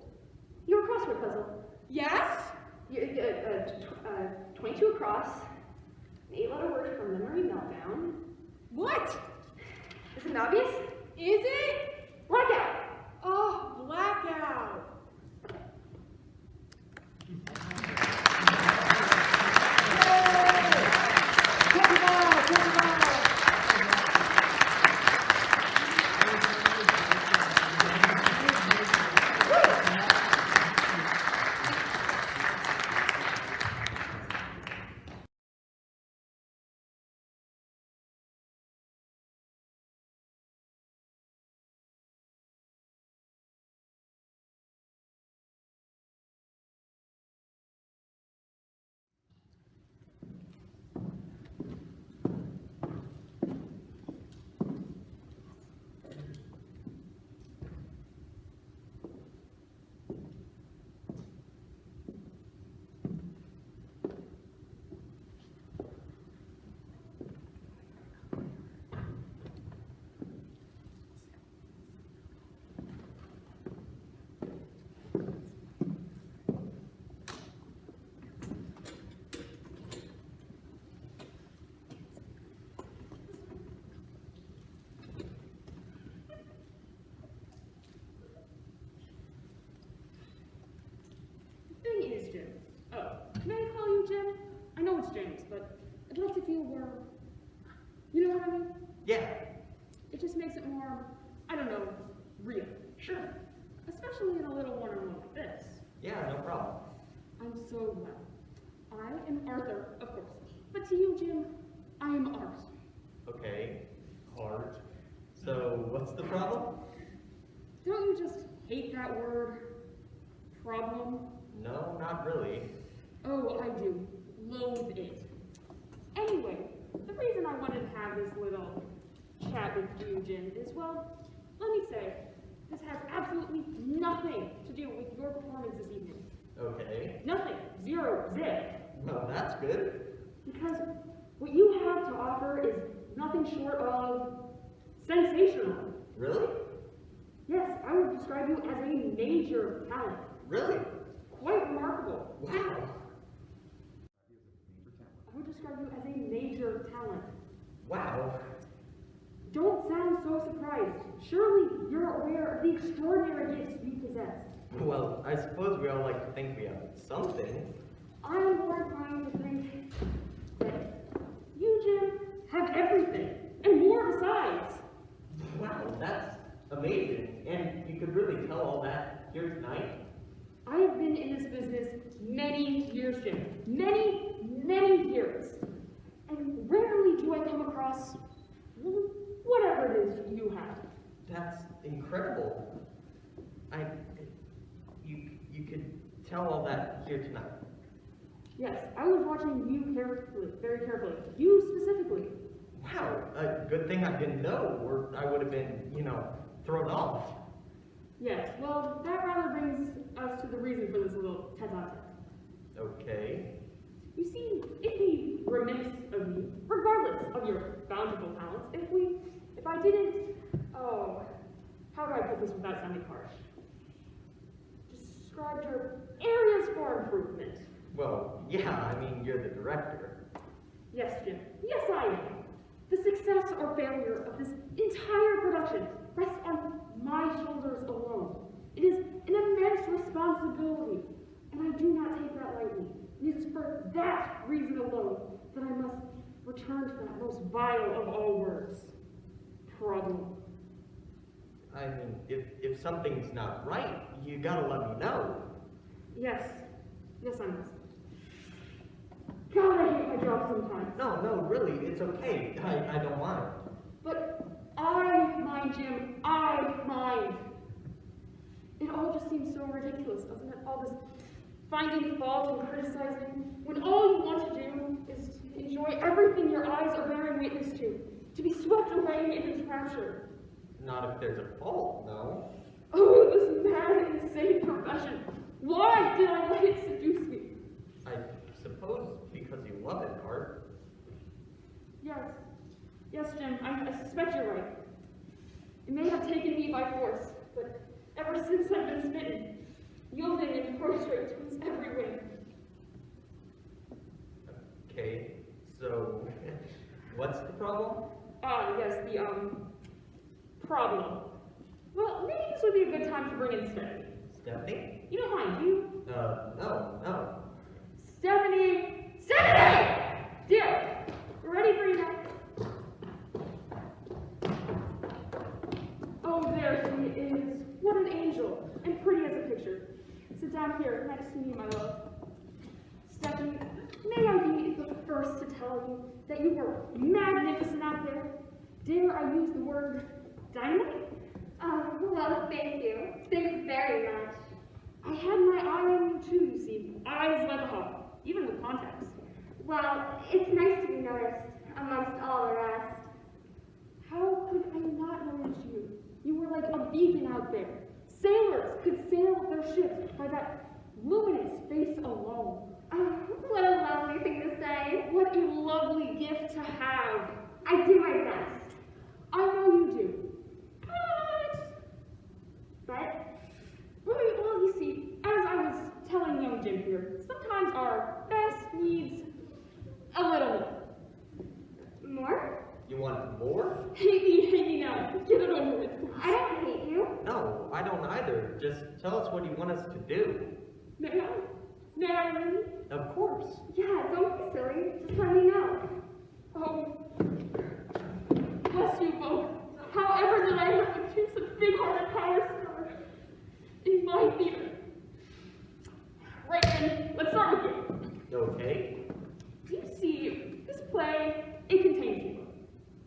Your crossword puzzle. Yes? 22 across, an 8-letter word for memory meltdown. What? Isn't it obvious? Is it? Blackout! Oh, blackout. Thing is, Jim. Oh, can I call you Jim? I know it's James, but I'd like to feel more. You know what I mean? Yeah, It just makes it more, I don't know, real. sure. Especially in a little one-on-one like this. Yeah, no problem. I'm so glad. I am Arthur, of course. But to you, Jim, I am Art. Okay, Art. So, what's the problem? Don't you just hate that word? Problem? No, not really. Oh, I do. Loathe it. Anyway, the reason I wanted to have this little chat with you, Jim, is, well, let me say, this has absolutely nothing to do with your performance this evening. Okay. Nothing. Zero. Zip. Well, that's good. Because what you have to offer is nothing short of sensational. Really? Yes, I would describe you as a major talent. Really? Quite remarkable. Wow. I would describe you as a major talent. Wow. Don't sound so surprised. Surely you're aware of the extraordinary gifts you possess. Well, I suppose we all like to think we have something. I'm more inclined to think that you, Jim, have everything, and more besides. Wow, that's amazing. And you could really tell all that here tonight? I have been in this business many years, Jim. Many, many years. And rarely do I come across whatever it is you have. That's incredible. You could tell all that here tonight. Yes, I was watching you carefully, very carefully. You specifically. Wow, good thing I didn't know, or I would have been, thrown off. Yes, well, that rather brings us to the reason for this little tete-a-tete. Okay. You see, it'd be remiss of me, regardless of your bountiful talents, if I didn't, oh, how do I put this without sounding harsh? Describe your areas for improvement. Well, yeah, I mean, you're the director. Yes, Jim. Yes, I am. The success or failure of this entire production rests on my shoulders alone. It is an immense responsibility, and I do not take that lightly. It is for that reason alone that I must return to that most vile of all words, problem. I mean, if something's not right, you gotta let me know. Yes. Yes, I must. God, I hate my job sometimes. No, really, it's okay. I don't mind. But I mind, Jim. I mind. It all just seems so ridiculous, doesn't it? All this finding fault and criticizing, when all you want to do is to enjoy everything your eyes are bearing witness to be swept away in its rapture. Not if there's a fault, no. Oh, this mad, insane profession. Why did I let it seduce me? I suppose because you love it, Art. Yes, problem? Yes, the, problem. Well, maybe this would be a good time to bring in Stephanie. Stephanie? You know how I do? No. Stephanie! Stephanie! Dear, we're ready for you now. Oh, there she is. What an angel. And pretty as a picture. Sit down here next to me, my love. Stephanie, may I be the first to tell you that you were magnificent out there? Dare I use the word dynamite? Well, thank you. Thanks very much. I had my eye on you too, you see. Eyes like a hawk, even with contacts. Well, it's nice to be noticed amongst all the rest. How could I not notice you? You were like a beacon out there. Sailors could sail their ships by that luminous face alone. What a lovely thing to say. What a lovely gift to have. I do my best. I know you do. Well, you see, as I was telling young Jim here, sometimes our best needs a little more. More? You want more? Hate me hanging out. Get it over with. I don't hate you. No, I don't either. Just tell us what you want us to do. May I? May I really? Of course. Yeah, don't be silly. Just let me know. Oh, bless you both. However did I have to choose a big-hearted power star in my theater? Right then, let's start with you. Okay. You see, this play, it contains humor.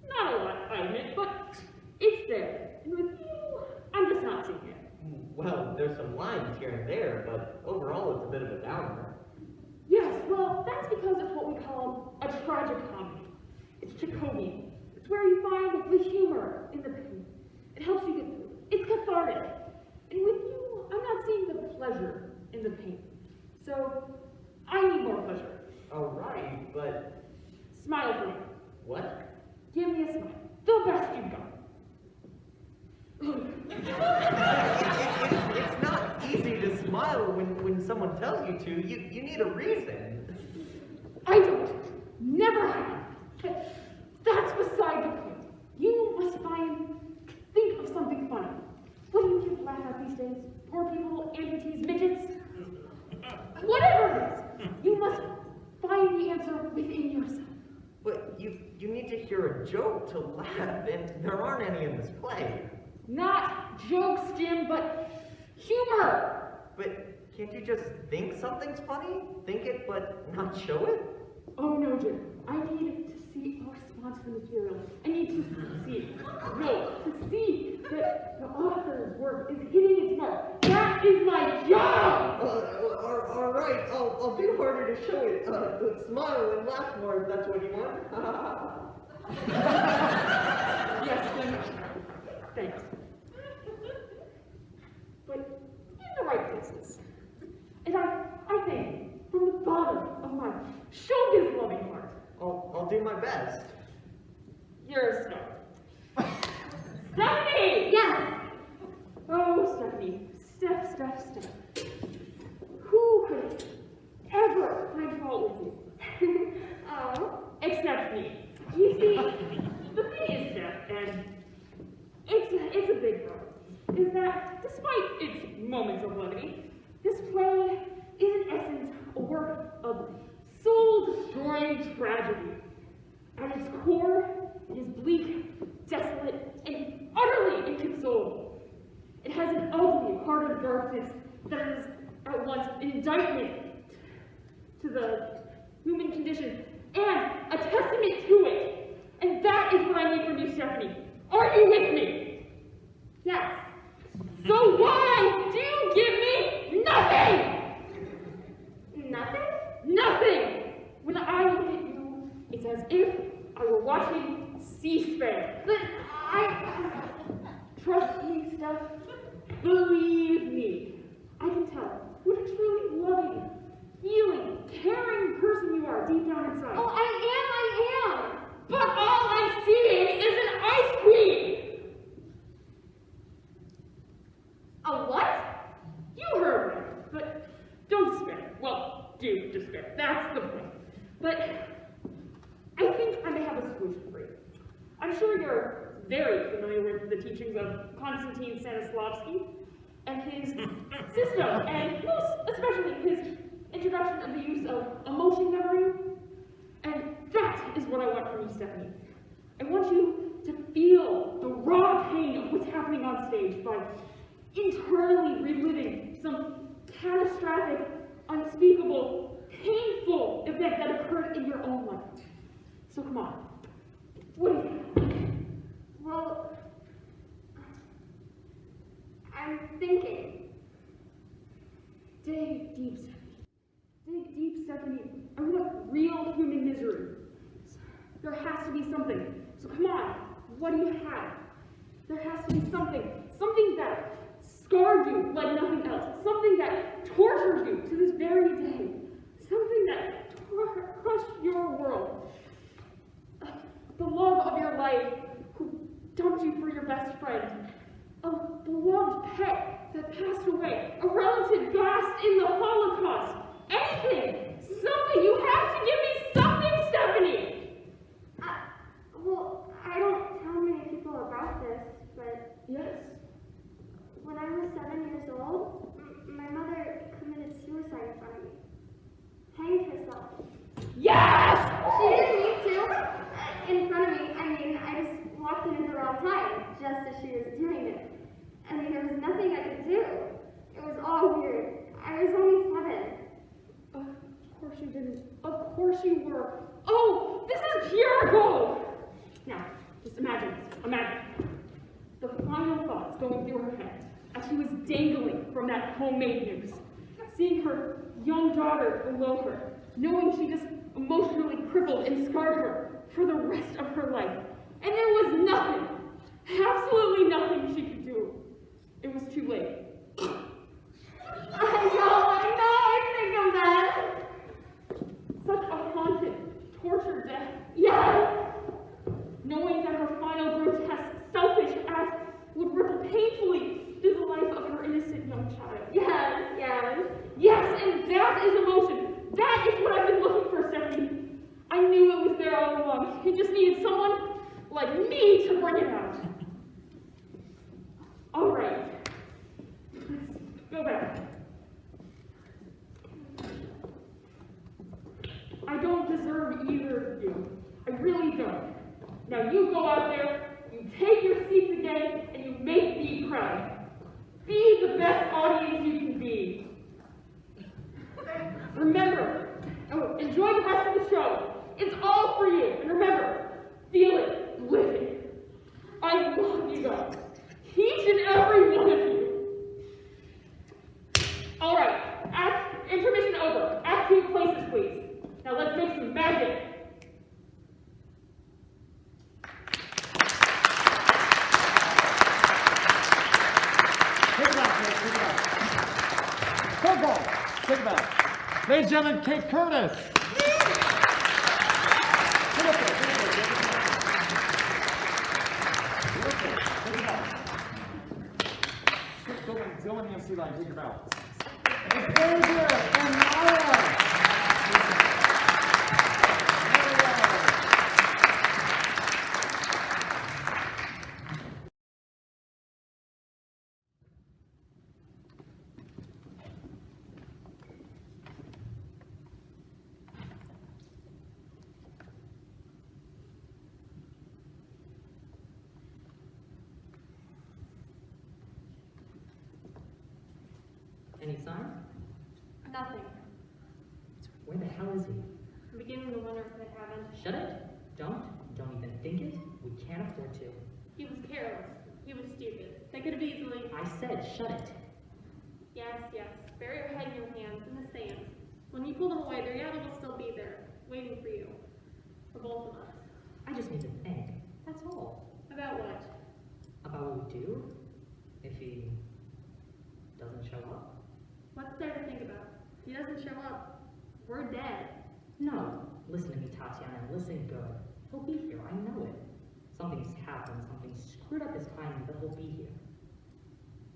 Not a lot, I admit, but it's there. And with you, I'm just not seeing it. Well, there's some lines here and there, but overall it's a bit of a downer. Yes, well, that's because it's what we call a tragic comedy. It's Jacobean. It's where you find the humor in the pain. It helps you get through. It's cathartic. And with you, I'm not seeing the pleasure in the pain. So, I need more pleasure. Alright, but Smile for me. what? Give me a smile. The best you've got. It's not easy to smile when someone tells you to. You need a reason. I don't. Never have. But that's beside the point. You must think of something funny. What do you kids laugh at these days? Poor people, amputees, midgets? Whatever it is, you must find the answer within yourself. But you need to hear a joke to laugh, and there aren't any in this play. Not jokes, Jim, but humor. But can't you just think something's funny? Think it, but not show it? Oh no, Jim. I need to see a response to the material. I need to see to see that the author's work is hitting its mark. That is my job! Alright, I'll do harder to show it. Smile and laugh more if that's what you want. Yes, Jim. Thanks. But in the right places. And I think, from the bottom of my showbiz loving heart, I'll do my best. you're a star. Stephanie! Yes. Oh, Stephanie. Steph. Who could ever find fault with you? Oh. Except me. You see, the thing is, Steph, and it's a big problem, is that despite its moments of levity, this play is in essence a work of soul-destroying tragedy. At its core, it is bleak, desolate, and utterly inconsolable. It has an ugly heart of darkness that is at once an indictment to the human condition and a testament to it. And that is what I need from you, Stephanie. Are you with me? Yes. So why do you give me nothing? Nothing? Nothing! When I look at you, it's as if I were watching C-SPAN. But Trust me, Steph. Believe me. I can tell what a truly loving, feeling, caring person you are deep down inside. Oh, I am. But all I'm seeing is an ice cream! A what? You heard me, but don't despair. Well, do despair. That's the point. But I think I may have a solution for you. Stanislavski, and his system, and most especially his introduction of the use of emotion memory. And that is what I want from you, Stephanie. I want you to feel the raw pain of what's happening on stage by internally reliving some catastrophic, unspeakable, painful event that occurred in your own life. So come on. What do you think? Well, I'm thinking. Dig deep, Stephanie. Dig deep, Stephanie. I want real human misery. There has to be something. So come on. What do you have? There has to be something. Something that scarred you like nothing else. Something that tortures you to this very day. Something that crushed your world. The love of your life who dumped you for your best friend. A beloved pet that passed away. A relative gassed in the Holocaust. Anything. Something. You have to give me something, Stephanie. Well, I don't tell many people about this, but Yes. when I was 7 years old, my mother committed suicide in front of me. Hanged herself. Yes! She didn't need to. In front of me, I mean, I just walked in at the wrong time, just as she was doing it. I mean, there was nothing I could do. It was all weird. I was only 7. Of course you didn't. Of course you were. Oh, this is pure gold! Now, just imagine this. Imagine. The final thoughts going through her head as she was dangling from that homemade noose. Seeing her young daughter below her, knowing she just emotionally crippled and scarred her for the rest of her life. And there was nothing, absolutely nothing she could do. It was too late. I think of that. Such a haunted, tortured death. Yes. Knowing that her final grotesque, selfish act would ripple painfully through the life of her innocent young child. Yes. Yes, and that is emotion. That is what I've been looking for, Stephanie. I knew it was there all along. It just needed someone like me to bring it out. All right. Let's go back. I don't deserve either of you. I really don't. Now you go out there, you take your seats again, and you make me proud. Be the best audience you can be. Remember, enjoy the rest of the show. It's all for you. And remember, feel it, live it. I love you guys. Each and every one of you. All right, intermission over. Act 2 places, please. Now let's make some magic. Football. Think about it. Ladies and gentlemen, Kate Curtis. Get up there. Go in the MC line. Take your bow. Xavier and Maya. Any sign? Nothing. Where the hell is he? I'm beginning to wonder if they haven't. Shut it. Don't even think it. We can't afford to. He was careless. He was stupid. They could have easily. I said shut it. Yes. Bury your head in your hands in the sand. When you pull them away, their yaddle will still be there, waiting for you. For both of us. I just need to think. That's all. About what? About what we do if he doesn't show up. What's there to think about? If he doesn't show up, we're dead. No. Listen to me, Tatiana. Listen good. He'll be here. I know it. Something's happened. Something screwed up his timing, but he'll be here.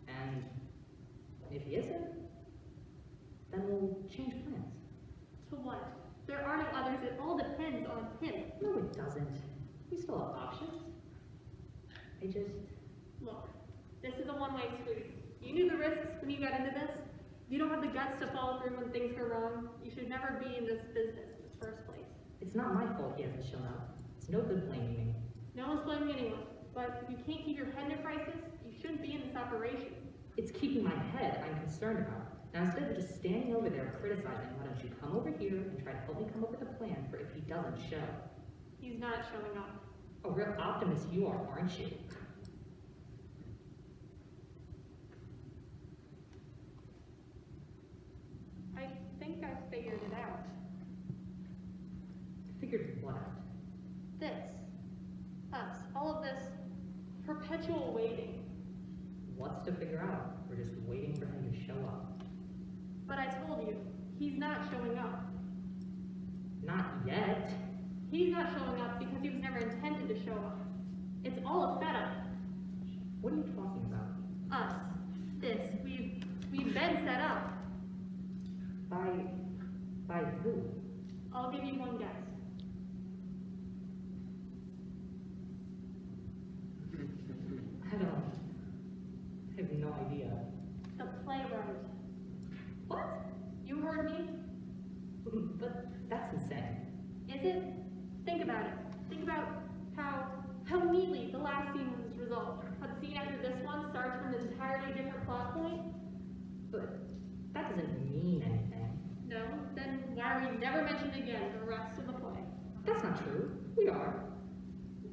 And if he isn't, then we'll change plans. To what? There are no others. It all depends on him. No, it doesn't. We still have options. I just... Look, This is a one-way street. You knew the risks when you got into this. If you don't have the guts to follow through when things go wrong, you should never be in this business in the first place. It's not my fault he hasn't shown up. It's no good blaming me. No one's blaming anyone, but if you can't keep your head in a crisis, you shouldn't be in this operation. It's keeping my head I'm concerned about. Now instead of just standing over there criticizing, why don't you come over here and try to help me come up with a plan for if he doesn't show? He's not showing up. A real optimist you are, aren't you? I think I figured it out. Figured what out? This. Us. All of this perpetual waiting. What's to figure out? We're just waiting for him to show up. But I told you, he's not showing up. Not yet. He's not showing up because he was never intended to show up. It's all a setup. What are you talking about? Us. This. We've been set up. By who? I'll give you one guess. I have no idea. The playwright. What? You heard me? But that's insane. Is it? Think about it. Think about how neatly the last scene was resolved. How the scene after this one starts from an entirely different plot point. But that doesn't mean anything. No? Then why are we never mentioned again for the rest of the play? That's not true. We are.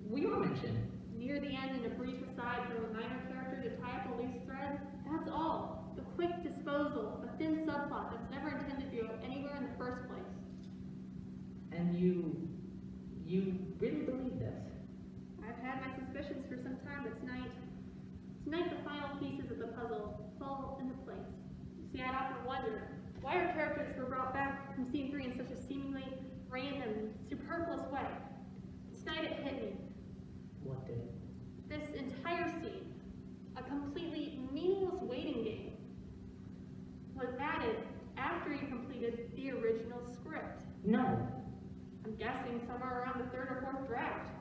We are mentioned. Near the end, in a brief aside from a minor character to tie up a loose thread, that's all. The quick disposal of a thin subplot that's never intended to go anywhere in the first place. And you really believe this? I've had my suspicions for some time, but tonight the final pieces of the puzzle fall into place. You see, I'd often wondered why our characters were brought back from scene 3 in such a seemingly random, superfluous way. Tonight it hit me. What did? This entire scene, a completely meaningless waiting game, was added after you completed the original script. No. I'm guessing somewhere around the 3rd or 4th draft.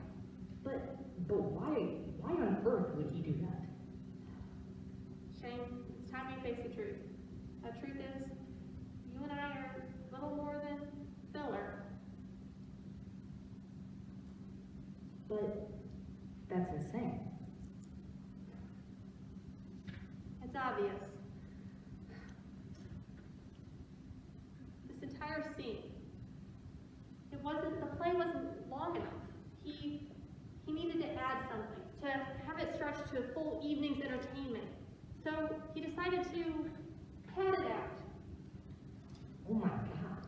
But why on earth would he do that? Shane, it's time we face the truth. The truth is, you and I are little more than filler. But that's insane. It's obvious. This entire scene, the play wasn't long enough. He needed to add something, to have it stretched to a full evening's entertainment. So he decided to pad it out. Oh my god.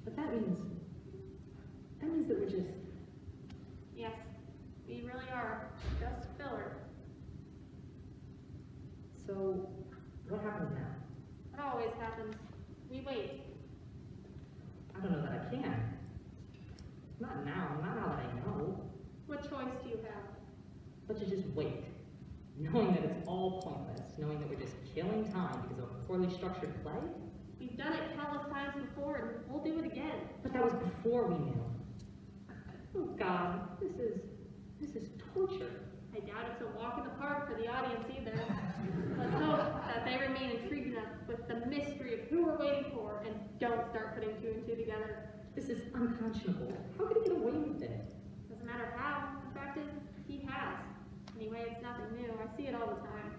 But that means that we're just... Yes, we really are just filler. So, what happens now? What always happens, we wait. I don't know that I can. Not now that I know. What choice do you have? But to just wait. Knowing that it's all pointless. Knowing that we're just killing time because of a poorly structured play. We've done it countless times before, and we'll do it again. But that was before we knew. Oh god, this is torture. I doubt it's a walk in the park for the audience either. Let's hope that they remain intrigued enough with the mystery of who we're waiting for and don't start putting 2 and 2 together. This is unconscionable. How could he get away with it? Doesn't matter how. The fact is, he has. Anyway, it's nothing new. I see it all the time.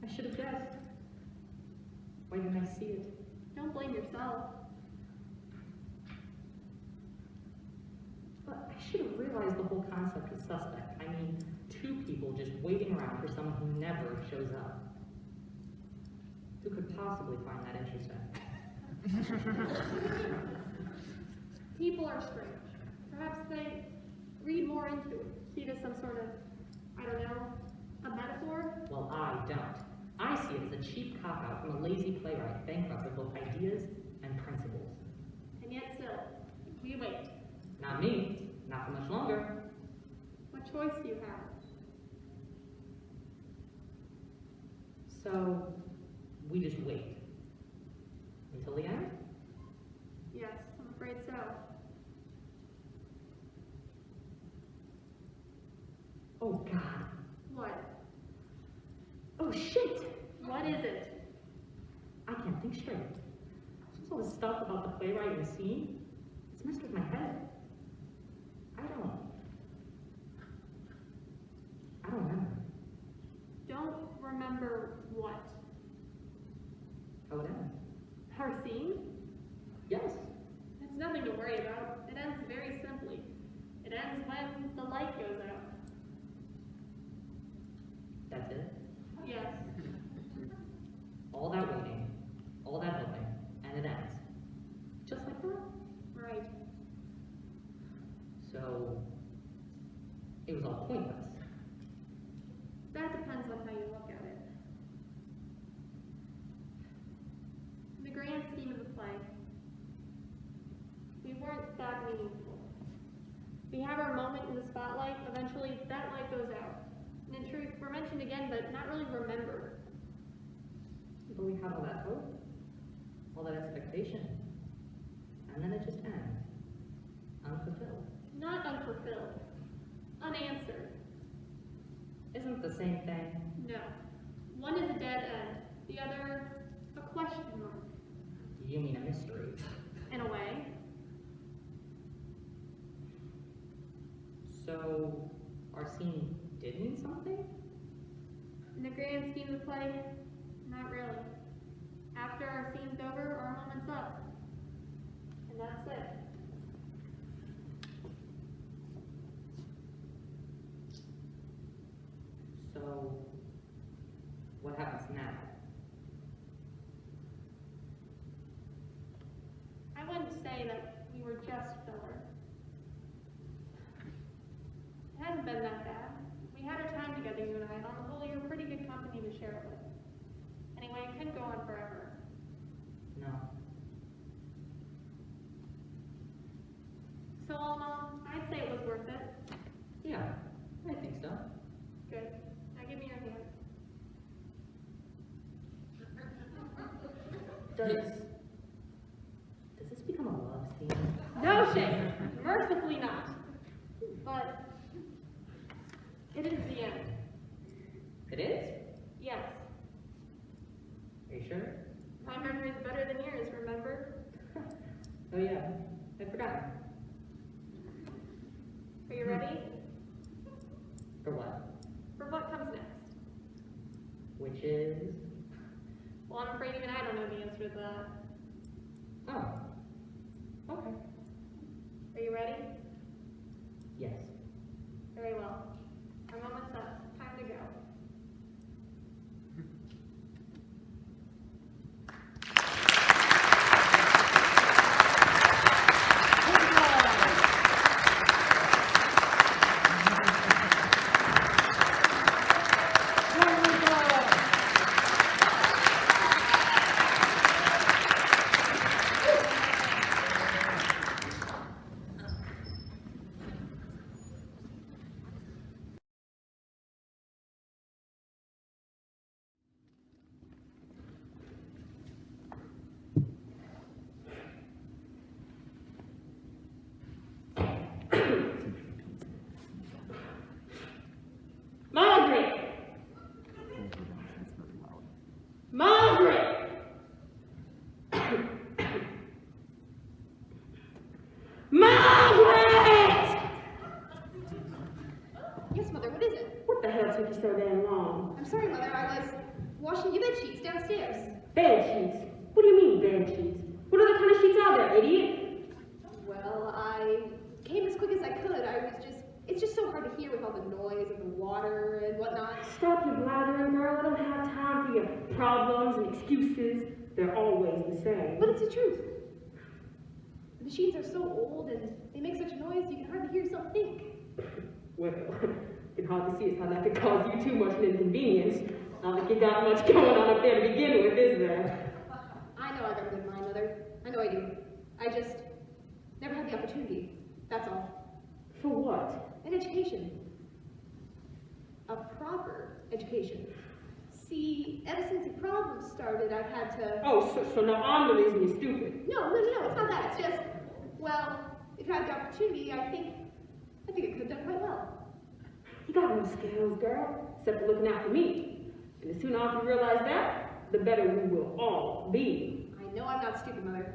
I should have guessed. Why didn't I see it? Don't blame yourself. But I should have realized the whole concept was suspect. I mean, 2 people just waiting around for someone who never shows up. Who could possibly find that interesting? People are strange. Perhaps they read more into it, see it as some sort of, I don't know, a metaphor? Well, I don't. I see it as a cheap cop-out from a lazy playwright bankrupt of both ideas and principles. And yet still, we wait. Not me. Not for much longer. What choice do you have? So, we just wait. Until the end? Yes, I'm afraid so. Oh, God. What? shit! What is it? I can't think straight. All this stuff about the playwright and the scene, it's messed with my head. I don't remember. Don't remember what? How it ends. Our scene? Yes. It's nothing to worry about. It ends very simply. It ends when the light goes out. That's it. Yes. All that waiting, all that hoping, and it ends. Just like that. Right. So, it was all pointless. That depends on how you look at it. In the grand scheme of the play, we weren't that meaningful. We have our moment in the spotlight, eventually that light goes out. And in truth, we're mentioned again, but not really remembered. But we had all that hope, all that expectation, and then it just ends. Unfulfilled. Not unfulfilled. Unanswered. Isn't the same thing? No. One is a dead end, the other a question mark. You mean a mystery? In a way. So, our scene did mean something? In the grand scheme of the play, not really. After our scene's over, our moment's up. And that's it. So, what happens now? I wouldn't say that we were just filler. It hasn't been that bad. We had our time together, you and I, and on the whole, you're a pretty good company to share it with. Anyway, it couldn't go on forever. No. So all in all, I'd say it was worth it. Yeah, I think so. Good. Now give me your hand. Does this become a love scene? No shame. Mercifully not. But it is the end. It is? Yes. Are you sure? My memory's better than yours, remember? Oh yeah, I forgot. Are you ready? For what? For what comes next? Which is... Well, I'm afraid even I don't know the answer to that. Oh. Okay. Are you ready? Yes. Very well. Our moment's up. Time to go. Margaret! Margaret! Margaret! Yes, Mother, what is it? What the hell took you so damn long? I'm sorry, Mother, I was washing your bed sheets downstairs. Bed sheets? What do you mean, bed sheets? What other kind of sheets are there, idiot? Well, I came as quick as I could. It's just so hard to hear with all the noise and the water and whatnot. Stop your blathering, girl. I don't have time for your problems and excuses. They're always the same. But it's the truth. The machines are so old and they make such noise you can hardly hear yourself think. Well, you can hardly see as how that could cause you too much an inconvenience. Not like you got much going on up there to begin with, is there? I know I've got a good mind, Mother. I know I do. I just never had the opportunity. That's all. For what? An education. A proper education. See, ever since the problem started, I've had to... Oh, so now I'm the reason you're stupid. No, it's not that. It's just, well, if I had the opportunity, I think I could have done quite well. You got no skills, girl, except for looking out for me. And the sooner I can realize that, the better we will all be. I know I'm not stupid, Mother.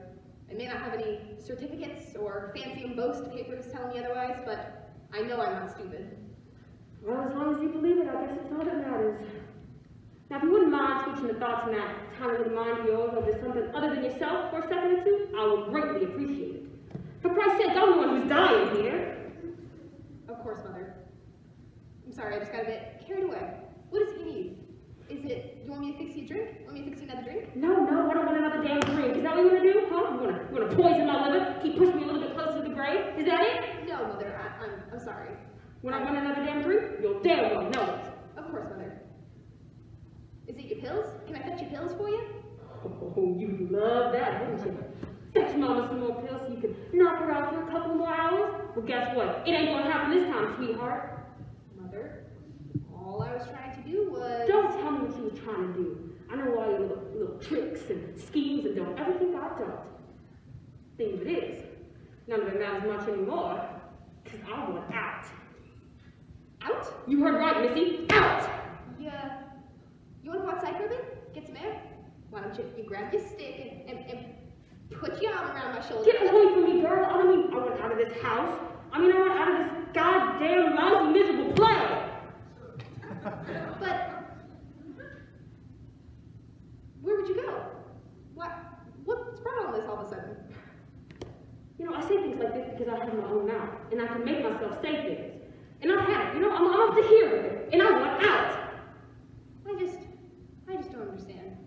I may not have any certificates or fancy embossed papers telling me otherwise, but I know I'm not stupid. Well, as long as you believe it, I guess it's all that matters. Now, if you wouldn't mind switching the thoughts in that tiny little mind of yours over to something other than yourself for a second or two, I would greatly appreciate it. For Christ's sake, I'm the one who's dying here. Of course, Mother. I'm sorry, I just got a bit carried away. What is it you need? Is it, you want me to fix you a drink? Want me to fix you another drink? No, I don't want another damn drink. Is that what you want to do, huh? You want to poison my liver? Keep pushing me a little bit closer to the grave? Is that it? No, Mother, I'm sorry. When I want another damn drink, you'll damn well know it. Of course, Mother. Is it your pills? Can I fetch your pills for you? Oh, you love that, wouldn't you? Fetch Mama some more pills so you can knock her out for a couple more hours? Well, guess what? It ain't gonna happen this time, sweetheart. Mother, all I was trying to do was... Don't tell me what you was trying to do. I know all your little tricks and schemes and don't ever think I don't. Thing of it is, none of it matters much anymore, because I want out. Out? You heard right, Missy. Out! Yeah. You want to go outside for a bit? Get some air? Why don't you grab your stick and put your arm around my shoulder? Get away from me, girl. I don't mean I want out of this house. I mean I want out of this goddamn lousy, miserable play. But where would you go? What's brought all this all of a sudden? You know, I say things like this because I have my own mouth, and I can make myself say things. And I've had it, you know, I'm up to here with it, and I want out. I just don't understand.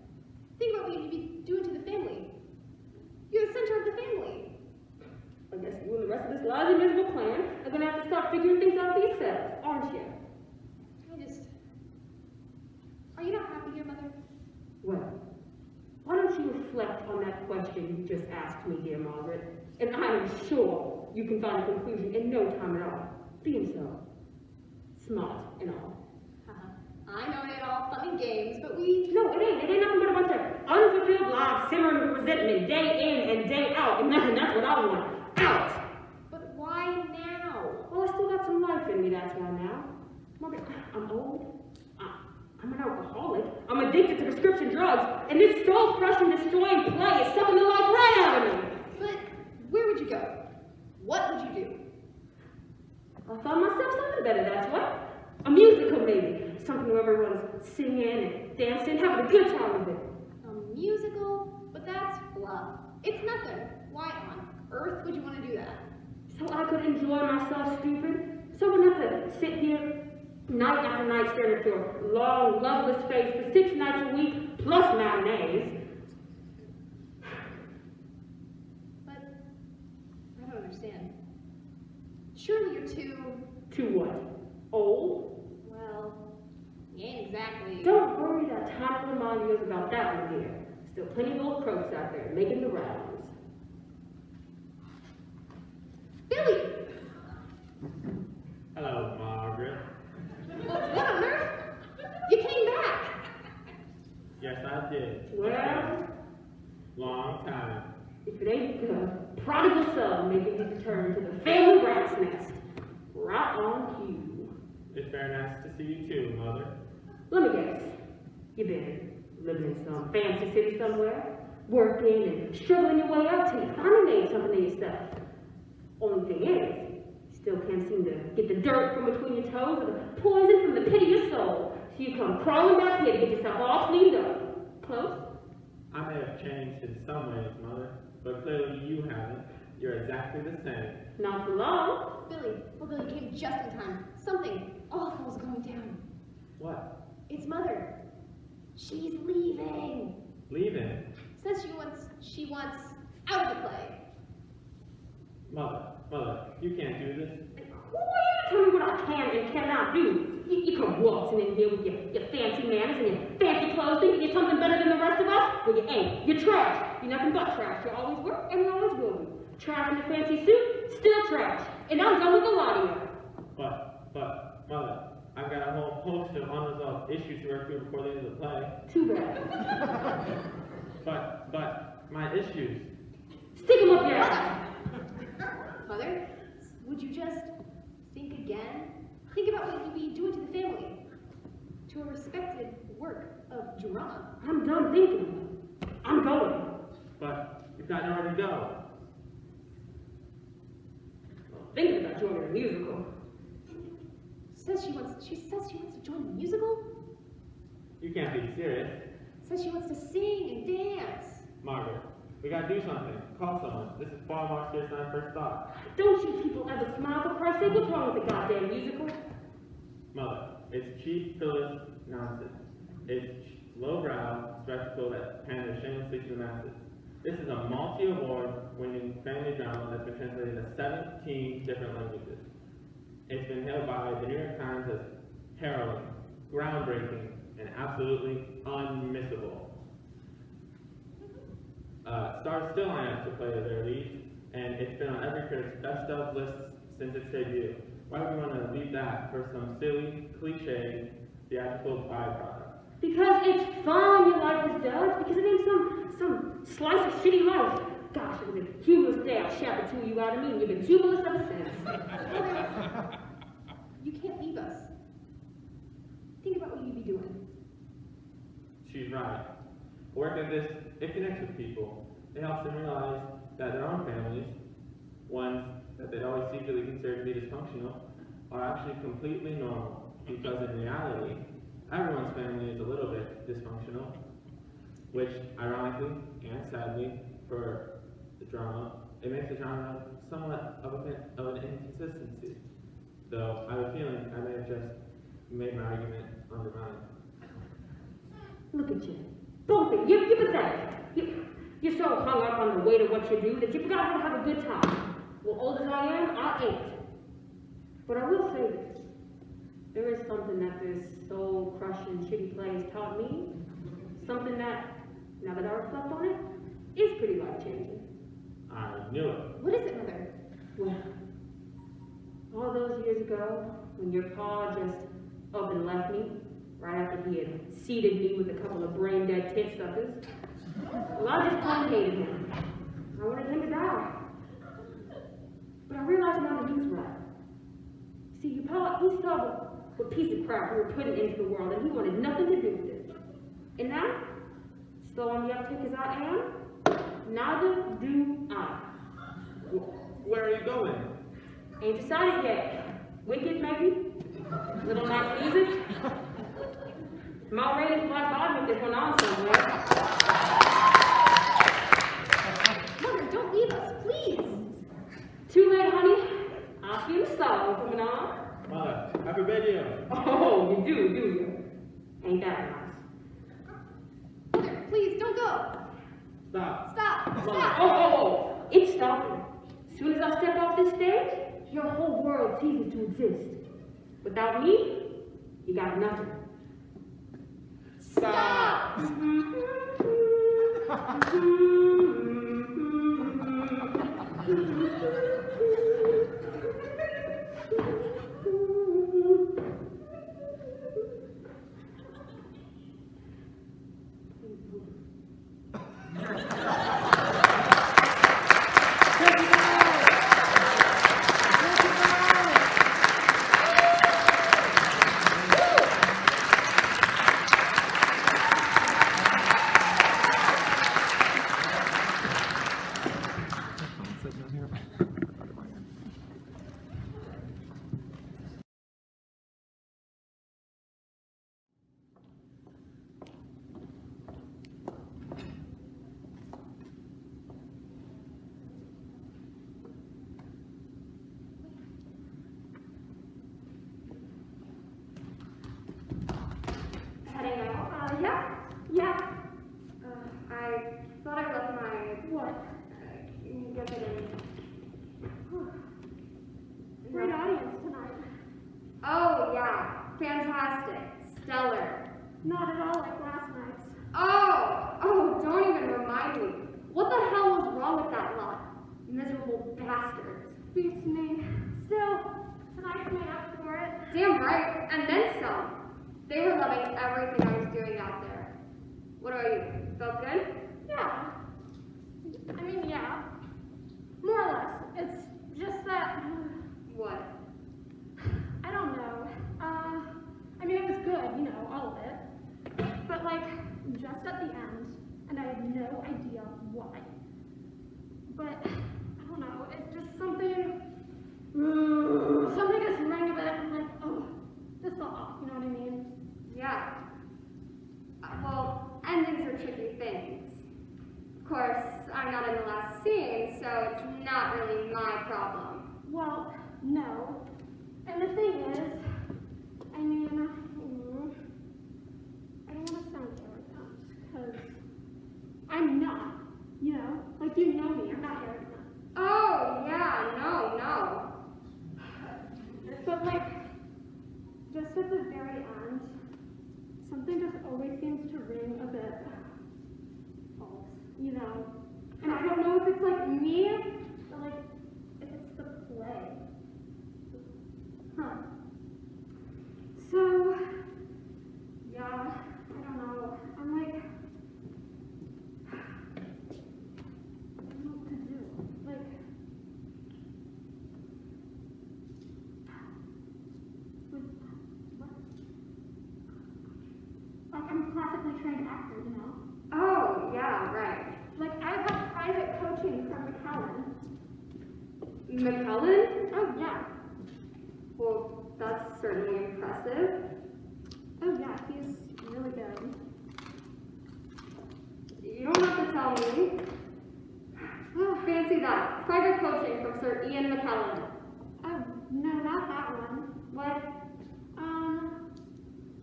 Think about what you'd be doing to the family. You're the center of the family. I guess you and the rest of this lousy, miserable clan are gonna have to start figuring things out for yourselves, aren't you? Are you not happy here, Mother? Well, why don't you reflect on that question you just asked me, dear Margaret, and I am sure you can find a conclusion in no time at all. Being so smart and all. I know it ain't all fun and games, but we... No, it ain't. It ain't nothing but a bunch of unfulfilled lives simmering with resentment day in and day out, and that's what I want. Out! But why now? Well, I still got some life in me, that's why now. Margaret, I'm old. I'm an alcoholic. I'm addicted to prescription drugs, and this soul-crushing, destroying play is sucking the life right out of me. But where would you go? What would you do? I found myself something better, that's what. A musical, maybe. Something where everyone's singing and dancing, having a good time with it. A musical? But that's fluff. It's nothing. Why on earth would you want to do that? So I could enjoy myself, stupid. So I wouldn't have to sit here night after night staring at your long, loveless face for 6 nights a week, plus matinees. But I don't understand. Surely you're too... Too what? Old? Well, you ain't exactly... Don't worry that tiny little mind of yours about that one, dear. Still plenty of old croaks out there making the rounds. Billy! Hello, Margaret. What on earth? You came back! Yes, I did. Well... Long time. If it ain't the prodigal son making his return to the family rat's nest, right on cue. It's very nice to see you too, Mother. Let me guess. You've been living in some fancy city somewhere, working and struggling your way up till you finally made something of yourself. Only thing is, you still can't seem to get the dirt from between your toes or the poison from the pit of your soul. So you come crawling back here to get yourself all cleaned up. Close? I may have changed in some ways, Mother, but clearly you haven't. You're exactly the same. Not for long. Billy came just in time. Something awful is going down. What? It's Mother. She's leaving. Leaving? Says she wants out of the play. Mother, you can't do this. Who are you to tell me what I can and cannot do? You come waltzing in here with your fancy manners and your fancy clothes thinking you're something better than the rest of us? Well, you ain't. You're trash. You're nothing but trash. You always were and you always will be. Trash in a fancy suit, still trash. And I'm done with the lot of you. But, Mother, I've got a whole host of unresolved issues to work through before the end of the play. Too bad. But, my issues. Stick them up your ass. Mother, would you just think again? Think about what you'd be doing to the family, to a respected work of drama. I'm done thinking. I'm going. But you've got nowhere to go. Thinking about joining a musical. Says she wants to join the musical. You can't be serious. Says she wants to sing and dance. Margaret, we gotta do something. Call someone. This is far more serious than I first thought. Don't you people ever smile for Christ's sake? What's wrong with the goddamn musical? Mother, it's cheap, frivolous nonsense. It's lowbrow spectacle that panders shamelessly to the masses. This is a multi-award-winning family drama that's been translated to 17 different languages. It's been hailed by the New York Times as harrowing, groundbreaking, and absolutely unmissable. Stars still line up to play their leads, and it's been on every critic's best of lists since its debut. Why would we want to leave that for some silly, cliche, theatrical byproduct? Because it's fun, you like this does. Because it ain't some slice of shitty life. Gosh, it was a humorous day. I'll shatter two you out of me, and you've been humorless ever since. You can't leave us. Think about what you'd be doing. She's right. Work like this, it connects with people. It helps them realize that their own families, ones that they'd always secretly considered to be dysfunctional, are actually completely normal. Because in reality, everyone's family is a little bit dysfunctional, which, ironically and sadly, for the drama, it makes the genre somewhat of an inconsistency. Though I have a feeling I may have just made my argument undermined. Look at you. Both of you. You're pathetic. You're so hung up on the weight of what you do that you forgot how to have a good time. Well, old as I am, I ain't. But I will say this. There is something that this soul-crushing shitty play has taught me. Something that, now that I reflect on it, is pretty life-changing. I knew it. What is it, Mother? Well, all those years ago, when your pa just up and left me, right after he had seated me with a couple of brain-dead tit suckers, well, I just plain hated him. I wanted him to die. But I realized now that he was right. See, your pa, he saw what piece of crap we were putting into the world, and he wanted nothing to do with it. And now, slow on the uptick as I am, neither do I. Where are you going? Ain't decided yet. Wicked, maybe? Little nice music? My ratings black bottom if this went on somewhere. Mother, don't leave us, please. Too late, honey. I feel the song coming on. Mother, I forbid you. Oh, you do you? Ain't that nice? Mother, please, don't go. Stop. Stop. Mother. Stop. Oh, it's stopping. As soon as I step off this stage, your whole world ceases to exist. Without me, you got nothing. Stop. Heading out? Yeah. I thought I left my, what? Get it in. Great audience tonight. Oh, yeah. Fantastic. Stellar. Not at all like last night's. Oh, don't even remind me. What the hell was wrong with that lot? Miserable bastards. Beats me. Still, tonight's made up for it. Damn right. And then some. They were loving everything I was doing out there. What about you? Felt good? Yeah. I mean, yeah. More or less. It's just that. What? I don't know. I mean, it was good, you know, all of it. But, like, just at the end, and I have no idea why. But, I don't know, it's just something just rang a bit, and I'm like, oh, this felt off, you know what I mean? Yeah. Well, endings are tricky things. Of course, I'm not in the last scene, so it's not really my problem. Well, no. And the thing is, I mean, I don't want to sound arrogant, because I'm not, you know? Like, you know me, I'm not arrogant. Oh, yeah, no. But, like, just at the very end, something just always seems to ring a bit false, you know? And I don't know if it's, like, me, or, like, if it's the play. Huh. So, yeah, I don't know. I'm like, I don't know what to do. Like, what? Like, I'm a classically trained actor, you know? Oh, yeah, right. Like, I've had private coaching from McKellen. McKellen? Oh, yeah. Well, that's certainly impressive. Oh, yeah, he's really good. You don't have to tell me. Oh, fancy that. Private coaching from Sir Ian McKellen. Oh, no, not that one. What?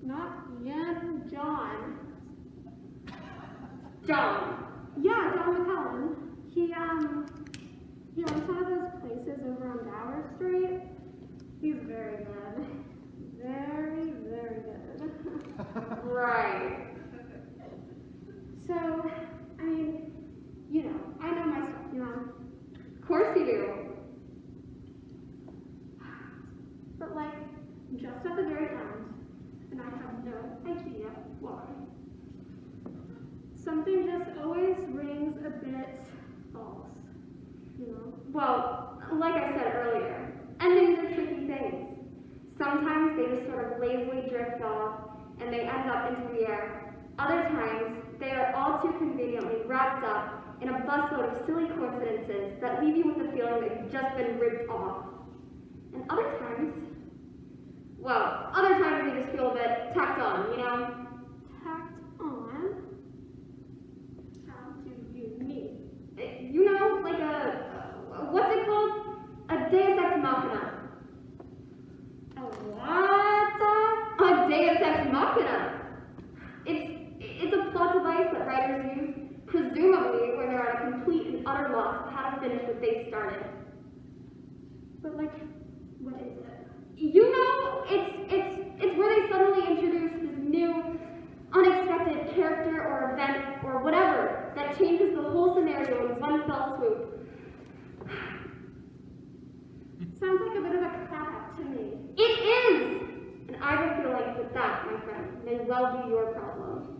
Not Ian, John. John. Yeah, John McKellen. He owns one of those places over on Dower Street. He's very good. Very, very good. Right. So, I mean, you know, I know my stuff, you know? Of course you do. But, like, just at the very end, and I have no idea why, something just always rings a bit false, you know? Well, like I said earlier, endings are tricky things. Sometimes they just sort of lazily drift off and they end up into the air. Other times, they are all too conveniently wrapped up in a busload of silly coincidences that leave you with the feeling that you've just been ripped off. And other times they just feel a bit tacked on, you know? Tacked on? How do you mean? You know, like what's it called? A Deus Ex Machina. A what? A Deus Ex Machina. It's a plot device that writers use, presumably when they're at a complete and utter loss of how to finish what they started. But, like, what is it? You know, it's where they suddenly introduce this new, unexpected character or event or whatever that changes the whole scenario in one fell swoop. Sounds like a bit of a crap to me. It is! And I would feel like with that, my friend, may well be your problem.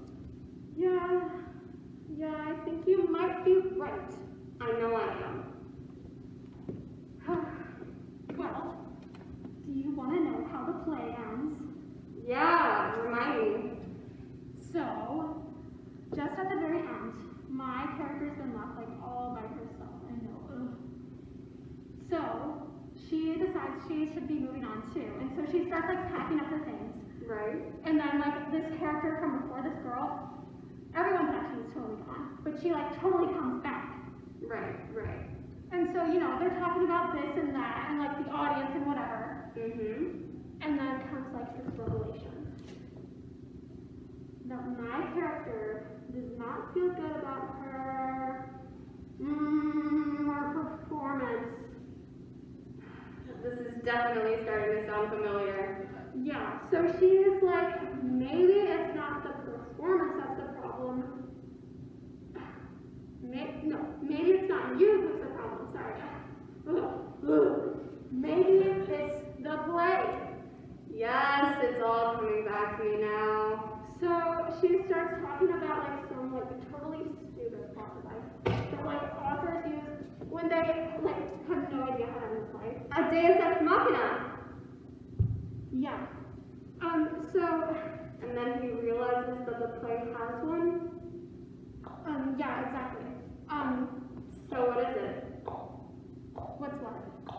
Yeah, I think you might be right. I know I am. Well, do you want to know how the play ends? Yeah, remind me. So, just at the very end, my character's been left like all by herself. I know. Ugh. So, she decides she should be moving on too, and so she starts like packing up her things. Right. And then like this character from before, this girl, everyone thought she was totally gone, but she like totally comes back. Right. And so, you know, they're talking about this and that, and like the audience and whatever. And then comes like this revelation that my character does not feel good about her performance. This is definitely starting to sound familiar. Yeah, so she is like, maybe it's not the performance that's the problem. Maybe it's not you who's the problem, sorry. Maybe it's the play. Yes, it's all coming back to me now. So she starts talking about like some like totally stupid plot device that like authors use when they like have no idea how to end the play. A Deus Ex Machina. Yeah. And then he realizes that the play has one.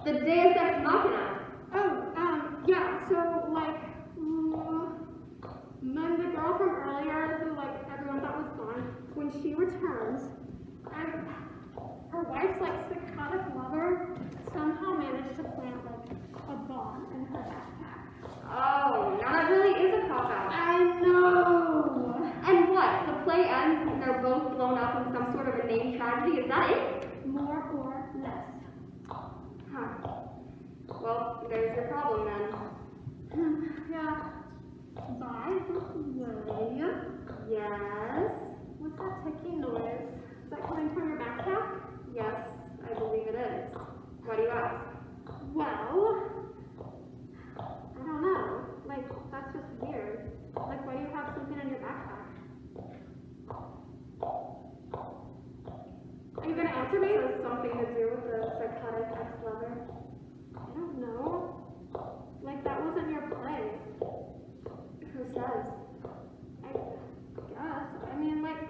The Deus Ex Machina. Oh, yeah, so, like, then the girl from earlier, who, like, everyone thought was gone, when she returns, and her wife's, like, psychotic lover somehow managed to plant, like, a bomb in her backpack. Oh, now that really is a cop-out. I know! And what? The play ends and they're both blown up in some sort of a named tragedy? Is that it? More or less. Huh. Well, there's your problem then. Yeah. By the way, Yes? what's that ticking noise? Is that coming from your backpack? Yes, I believe it is. Why do you ask? Well, I don't know. Like, that's just weird. Like, why do you have something in your backpack? Are you gonna answer me? Has something to do with the psychotic ex-lover? I don't know. Like, that wasn't your play. Who says? I guess. I mean, like,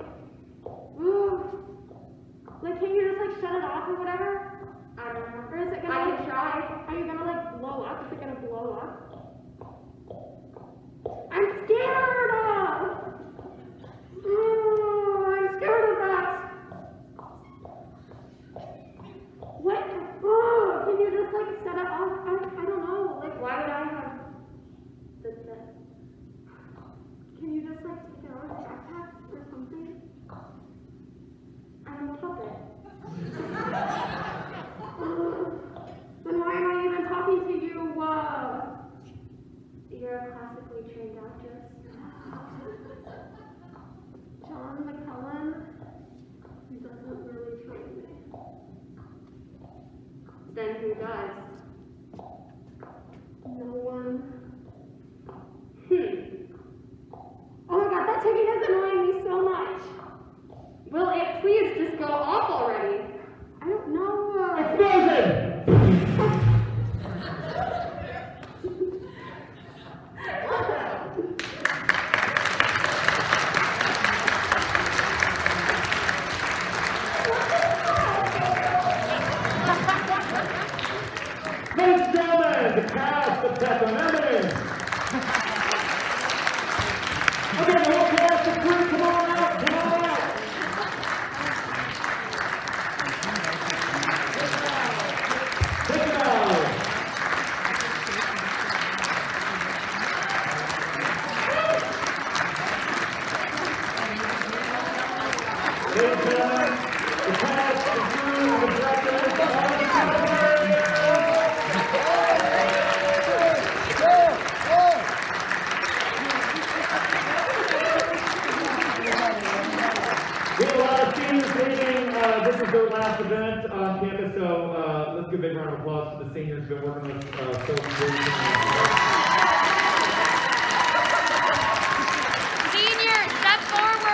ooh. Like, can't you just, like, shut it off or whatever? I don't know. Or is it gonna, I like, can try. Are you gonna, like, blow up? Is it gonna blow up? I'm scared! I'm scared of that! What? Oh, can you just, like, set it off? I don't know. Like, Why would I have the can you just, like, take it out of your backpack or something? I'm a puppet. Then why am I even talking to you? You're a classically trained actress. John McKellen doesn't really train me. Then who does? No one. Hmm. Oh my god, that ticking is annoying me so much. Will it please just go off already? I don't know. Explosion! Ladies and gentlemen, the cast of Pet Eminence. Okay, the whole cast of crew, come on out, come on out. Take it out. Ladies and gentlemen, the cast, the crew, the directors, all the we have a lot of seniors leaving. This is their last event on campus, so let's give a big round of applause to the seniors who've been working with us so Seniors, step forward.